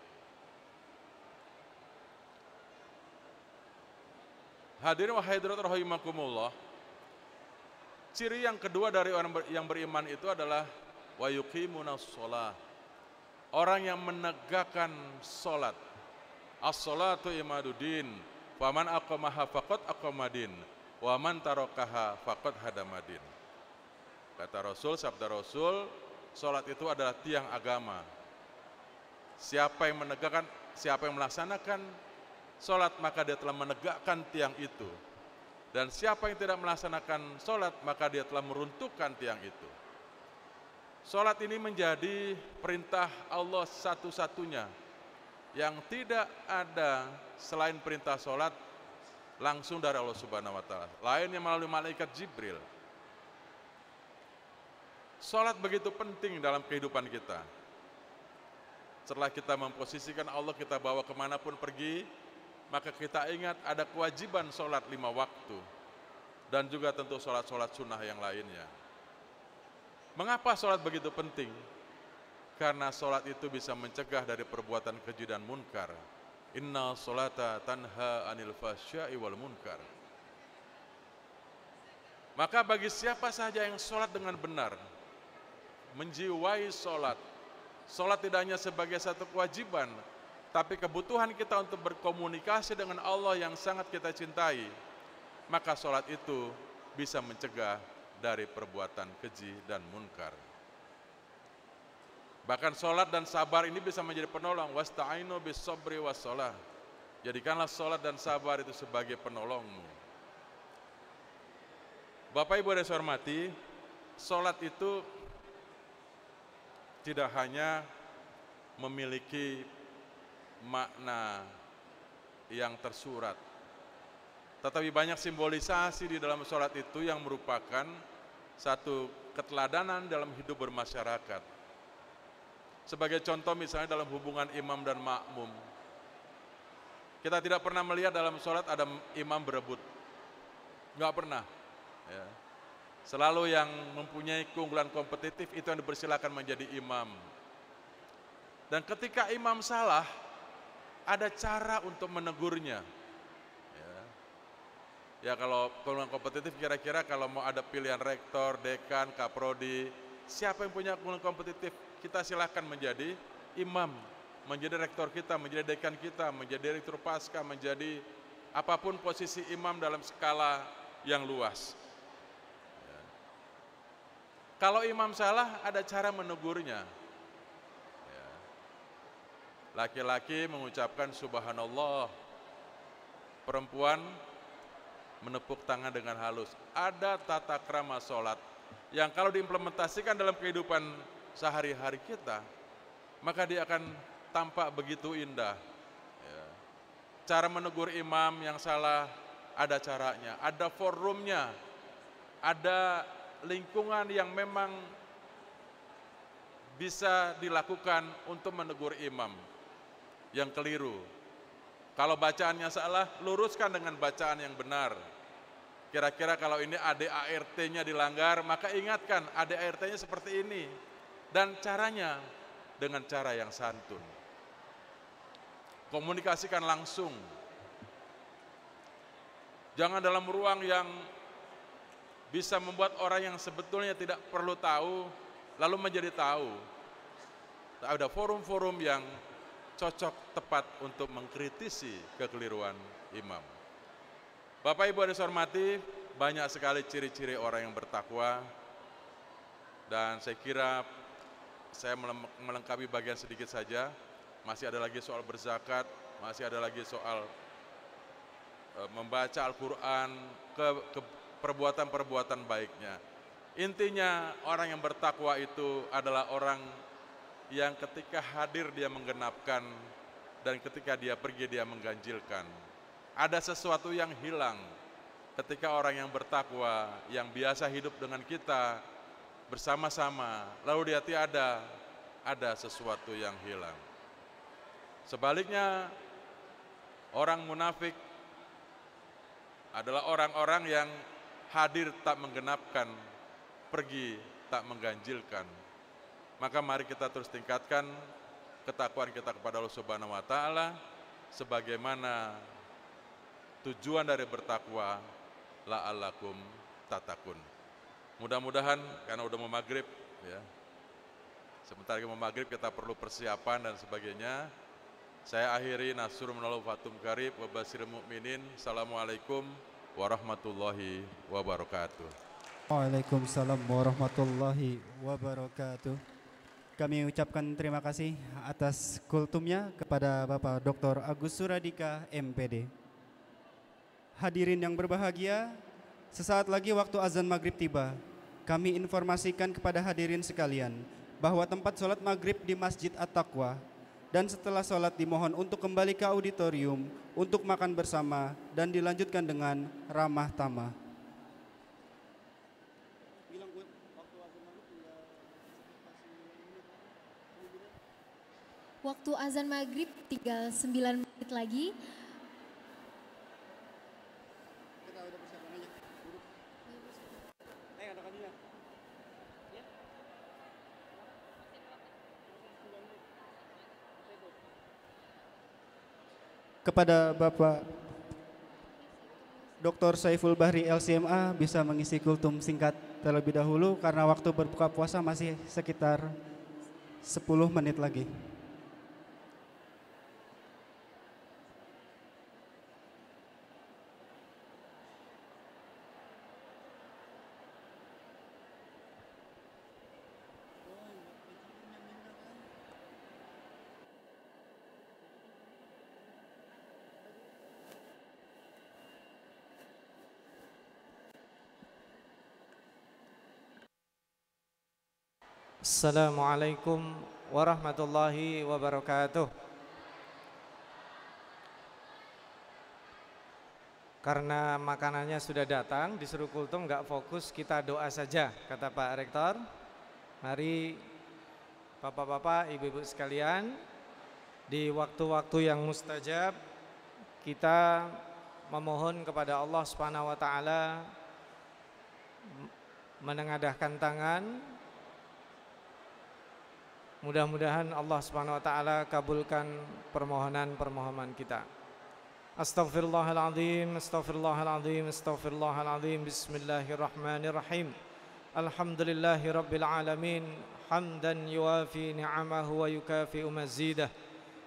Hadirin wa hadirat rahimakumullah. Ciri yang kedua dari orang yang beriman itu adalah wa yuqimunas shalah. Orang yang menegakkan salat. As-salatu imaduddin. Wa man aqamaha faqad aqamadin. Wa man tarakaha faqad hadamadin. Kata Rasul, sabda Rasul, salat itu adalah tiang agama. Siapa yang menegakkan, siapa yang melaksanakan salat, maka dia telah menegakkan tiang itu. Dan siapa yang tidak melaksanakan salat, maka dia telah meruntuhkan tiang itu. Salat ini menjadi perintah Allah satu-satunya yang tidak ada selain perintah salat langsung dari Allah Subhanahu wa taala. Lainnya melalui malaikat Jibril. Salat begitu penting dalam kehidupan kita. Setelah kita memposisikan Allah, kita bawa kemanapun pergi, maka kita ingat ada kewajiban sholat 5 waktu dan juga tentu sholat-sholat sunnah yang lainnya. Mengapa sholat begitu penting? Karena sholat itu bisa mencegah dari perbuatan keji dan munkar. Inna sholata tanha anil fahsya'i wal munkar. Maka bagi siapa saja yang sholat dengan benar, menjiwai sholat, sholat tidak hanya sebagai satu kewajiban, tapi kebutuhan kita untuk berkomunikasi dengan Allah yang sangat kita cintai, maka sholat itu bisa mencegah dari perbuatan keji dan munkar. Bahkan sholat dan sabar ini bisa menjadi penolong. Wasta'inu bis sabri was sholah. Jadikanlah sholat dan sabar itu sebagai penolongmu. Bapak Ibu yang saya hormati, sholat itu tidak hanya memiliki makna yang tersurat, tetapi banyak simbolisasi di dalam sholat itu yang merupakan satu keteladanan dalam hidup bermasyarakat. Sebagai contoh misalnya dalam hubungan imam dan makmum, kita tidak pernah melihat dalam sholat ada imam berebut, nggak pernah ya. Selalu yang mempunyai keunggulan kompetitif itu yang dipersilakan menjadi imam. Dan ketika imam salah, ada cara untuk menegurnya. Ya kalau keunggulan kompetitif kira-kira kalau mau ada pilihan rektor, dekan, kaprodi, siapa yang punya keunggulan kompetitif, kita silakan menjadi imam, menjadi rektor kita, menjadi dekan kita, menjadi direktur pasca, menjadi apapun posisi imam dalam skala yang luas. Kalau imam salah, ada cara menegurnya. Laki-laki mengucapkan subhanallah, perempuan menepuk tangan dengan halus. Ada tata krama sholat yang kalau diimplementasikan dalam kehidupan sehari-hari kita, maka dia akan tampak begitu indah. Cara menegur imam yang salah ada caranya, ada forumnya, ada lingkungan yang memang bisa dilakukan untuk menegur imam yang keliru. Kalau bacaannya salah, luruskan dengan bacaan yang benar. Kira-kira kalau ini ADART-nya dilanggar, maka ingatkan ADART-nya seperti ini. Dan caranya dengan cara yang santun. Komunikasikan langsung. Jangan dalam ruang yang bisa membuat orang yang sebetulnya tidak perlu tahu, lalu menjadi tahu. Ada forum-forum yang cocok tepat untuk mengkritisi kekeliruan imam. Bapak Ibu yang saya hormati, banyak sekali ciri-ciri orang yang bertakwa, dan saya kira saya melengkapi bagian sedikit saja. Masih ada lagi soal berzakat, masih ada lagi soal membaca Al-Quran, ke perbuatan-perbuatan baiknya. Intinya orang yang bertakwa itu adalah orang yang ketika hadir dia menggenapkan, dan ketika dia pergi dia mengganjilkan. Ada sesuatu yang hilang ketika orang yang bertakwa, yang biasa hidup dengan kita bersama-sama, lalu dia tiada, ada sesuatu yang hilang. Sebaliknya, orang munafik adalah orang-orang yang hadir tak menggenapkan, pergi tak mengganjilkan. Maka mari kita terus tingkatkan ketakwaan kita kepada Allah Subhanahu wa taala sebagaimana tujuan dari bertakwa, la'allakum tatakun. Mudah-mudahan karena udah mau maghrib ya. Sebentar lagi mau maghrib, kita perlu persiapan dan sebagainya. Saya akhiri nasrul minallah fatum karib wa basiril mu'minin. Assalamualaikum warahmatullahi wabarakatuh. Waalaikumsalam warahmatullahi wabarakatuh. Kami ucapkan terima kasih atas kultumnya kepada Bapak Dr. Agus Suradika, MPD. Hadirin yang berbahagia, sesaat lagi waktu azan maghrib tiba. Kami informasikan kepada hadirin sekalian bahwa tempat sholat maghrib di Masjid At-Taqwa, dan setelah sholat dimohon untuk kembali ke auditorium untuk makan bersama dan dilanjutkan dengan ramah tamah. Waktu azan maghrib tinggal 9 menit lagi. Kepada Bapak Dr. Saiful Bahri LCMA bisa mengisi kultum singkat terlebih dahulu karena waktu berbuka puasa masih sekitar 10 menit lagi. Assalamualaikum warahmatullahi wabarakatuh. Karena makanannya sudah datang, disuruh kultum nggak fokus, kita doa saja, kata Pak Rektor. Mari Bapak-bapak, Ibu-ibu sekalian, di waktu-waktu yang mustajab kita memohon kepada Allah Subhanahu wa taala, menengadahkan tangan. Mudah-mudahan Allah Subhanahu wa taala kabulkan permohonan-permohonan kita. Astaghfirullahaladzim, astaghfirullahaladzim, astaghfirullahaladzim. Bismillahirrahmanirrahim. Alhamdulillahi rabbil alamin, hamdan yuwafi ni'amahu wa yukafi'u mazidah.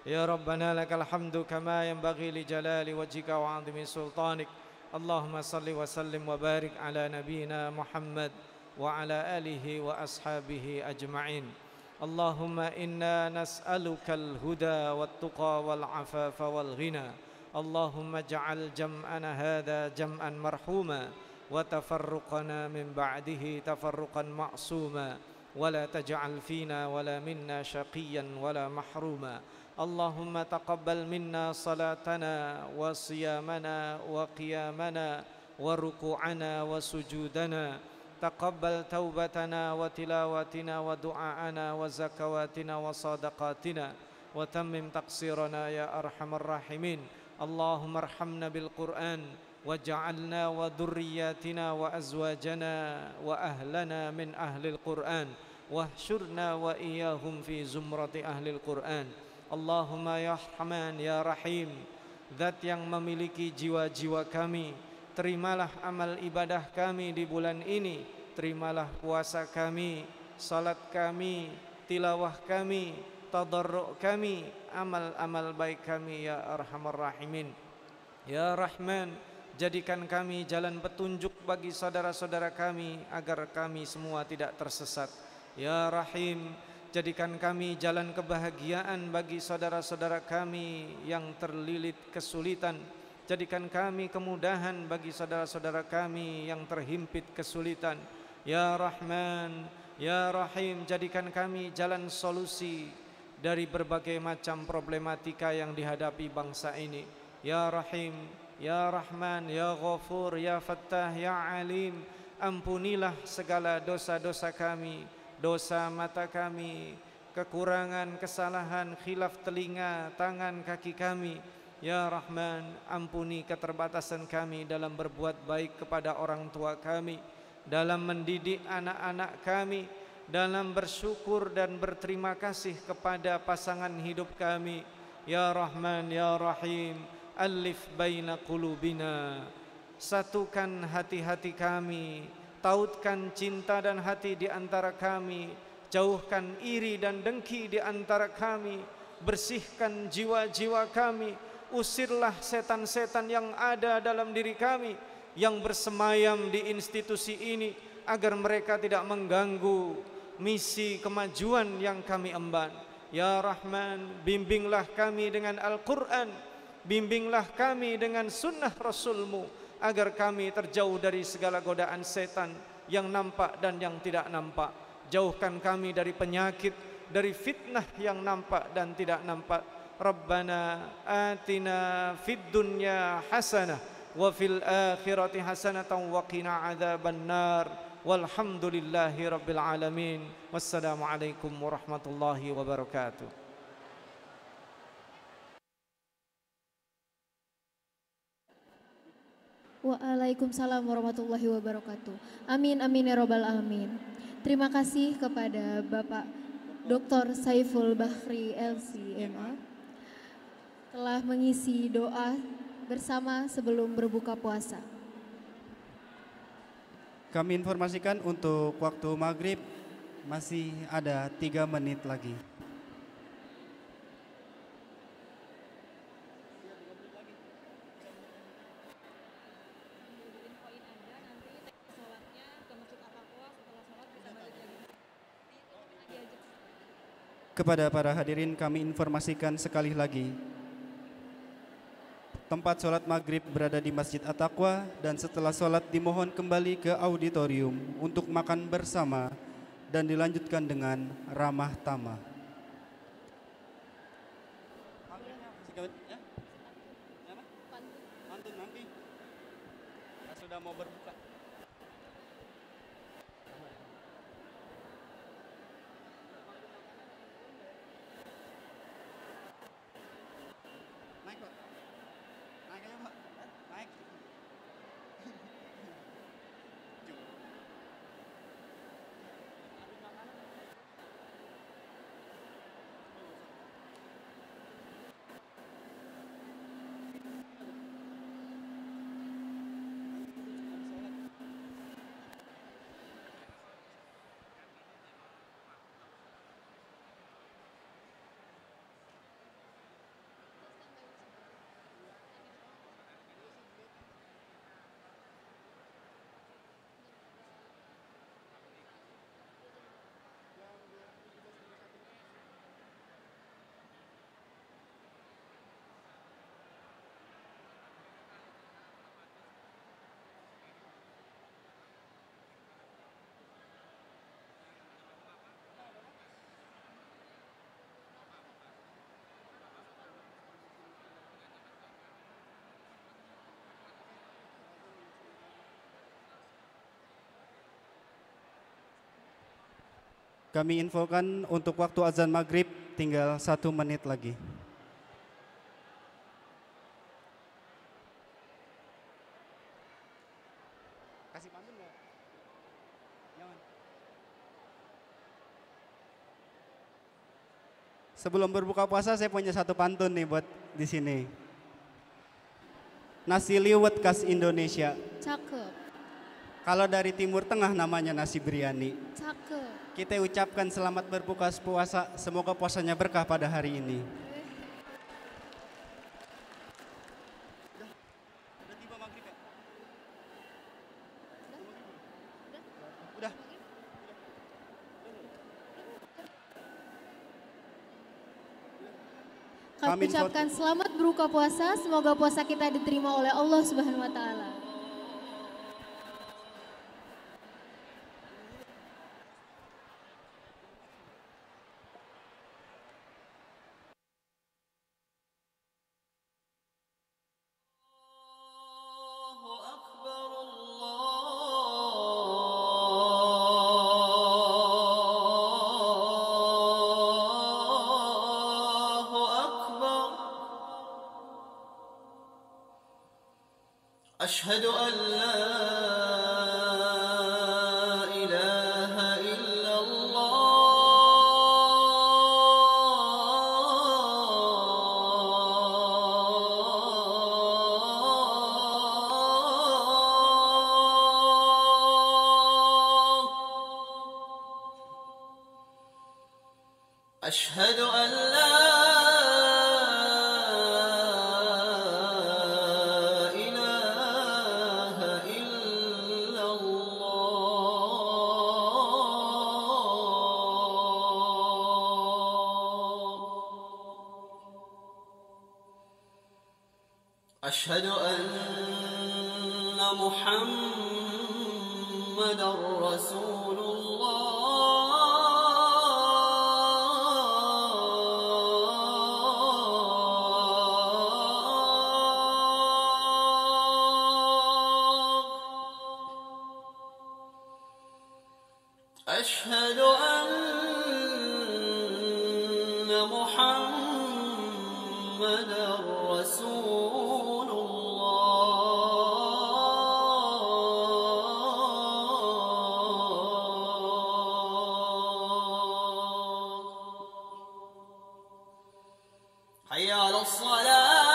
Ya Rabbana lakal hamdu kama yanbaghi li jalali wajhika wa 'azimi sultanik. Allahumma salli wa sallim wa barik ala nabiyyina Muhammad wa ala alihi wa ashabihi ajma'in. Allahumma inna nas'alukal huda wat tuqa wal afafa wal ghina. Allahumma ja'al jam'ana hadha jam'an marhuma wa tafarruqana min ba'dihi tafarruqan ma'suma wa la taj'al fina wa la minna shaqiyan wa la mahruma. Allahumma taqabbal minna salatana wa siyamana wa qiyamana wa ruku'ana wa sujudana. Taqabbal taubatana wa tilawatina wa du'aana wa zakawatina wa sadaqatina wa tammim taqsirana ya arhamar rahimin. اللهم ارحمنا بالقرآن وجعلنا وذرياتنا وأزواجنا وأهلنا من أهل القرآن واحشرنا وإياهم في زمرة أهل القرآن. Allahumma ya Rahman ya Rahim, Zat yang memiliki jiwa-jiwa kami, terimalah amal ibadah kami di bulan ini, terimalah puasa kami, salat kami, tilawah kami, tadarru' kami, amal-amal baik kami ya Arhamar Rahimin. Ya Rahman, jadikan kami jalan petunjuk bagi saudara-saudara kami agar kami semua tidak tersesat. Ya Rahim, jadikan kami jalan kebahagiaan bagi saudara-saudara kami yang terlilit kesulitan. Jadikan kami kemudahan bagi saudara-saudara kami yang terhimpit kesulitan. Ya Rahman, Ya Rahim, jadikan kami jalan solusi dari berbagai macam problematika yang dihadapi bangsa ini. Ya Rahim, Ya Rahman, Ya Ghafur, Ya Fattah, Ya Alim, ampunilah segala dosa-dosa kami, dosa mata kami, kekurangan, kesalahan, khilaf telinga, tangan, kaki kami. Ya Rahman, ampuni keterbatasan kami dalam berbuat baik kepada orang tua kami, dalam mendidik anak-anak kami, dalam bersyukur dan berterima kasih kepada pasangan hidup kami. Ya Rahman, Ya Rahim, alif baina qulubina, satukan hati-hati kami, tautkan cinta dan hati di antara kami, jauhkan iri dan dengki di antara kami, bersihkan jiwa-jiwa kami, usirlah setan-setan yang ada dalam diri kami yang bersemayam di institusi ini agar mereka tidak mengganggu misi kemajuan yang kami emban. Ya Rahman, bimbinglah kami dengan Al-Quran, bimbinglah kami dengan sunnah Rasulmu agar kami terjauh dari segala godaan setan yang nampak dan yang tidak nampak. Jauhkan kami dari penyakit, dari fitnah yang nampak dan tidak nampak. Rabbana atina fid dunya hasanah wa fil akhirati hasanatan wa qina adzabannar. Walhamdulillahi rabbil alamin. Wassalamualaikum warahmatullahi wabarakatuh. Waalaikumsalam warahmatullahi wabarakatuh. Amin amin ya robbal alamin. Terima kasih kepada Bapak Dr. Saiful Bahri LCMA telah mengisi doa bersama sebelum berbuka puasa. Kami informasikan untuk waktu maghrib masih ada 3 menit lagi. Kepada para hadirin kami informasikan sekali lagi, tempat sholat maghrib berada di Masjid At-Taqwa dan setelah sholat dimohon kembali ke auditorium untuk makan bersama dan dilanjutkan dengan ramah tamah. Pantun nanti sudah mau berbuka. Kami infokan untuk waktu azan maghrib tinggal 1 menit lagi. Kasih pantun nggak? Jangan. Sebelum berbuka puasa saya punya satu pantun nih buat di sini. Nasi liwet khas Indonesia. Cakep. Kalau dari Timur Tengah namanya nasi biryani. Cakep. Kita ucapkan selamat berbuka puasa, semoga puasanya berkah pada hari ini. Kami ucapkan selamat berbuka puasa, semoga puasa kita diterima oleh Allah Subhanahu wa taala. أشهد أن لا إله إلا الله أشهد أن لا أشهد أن محمدًا رسول الله أشهد أن محمدًا رسول الله حي على الصلاة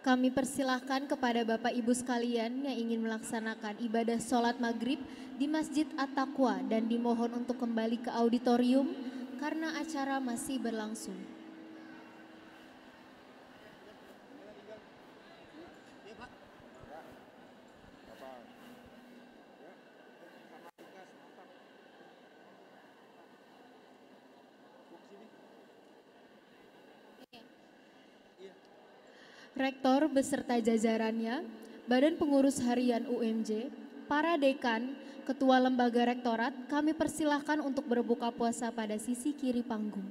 Kami persilahkan kepada Bapak Ibu sekalian yang ingin melaksanakan ibadah sholat maghrib di Masjid At-Taqwa dan dimohon untuk kembali ke auditorium karena acara masih berlangsung. Rektor beserta jajarannya, Badan Pengurus Harian UMJ, para dekan, ketua lembaga rektorat, kami persilahkan untuk berbuka puasa pada sisi kiri panggung.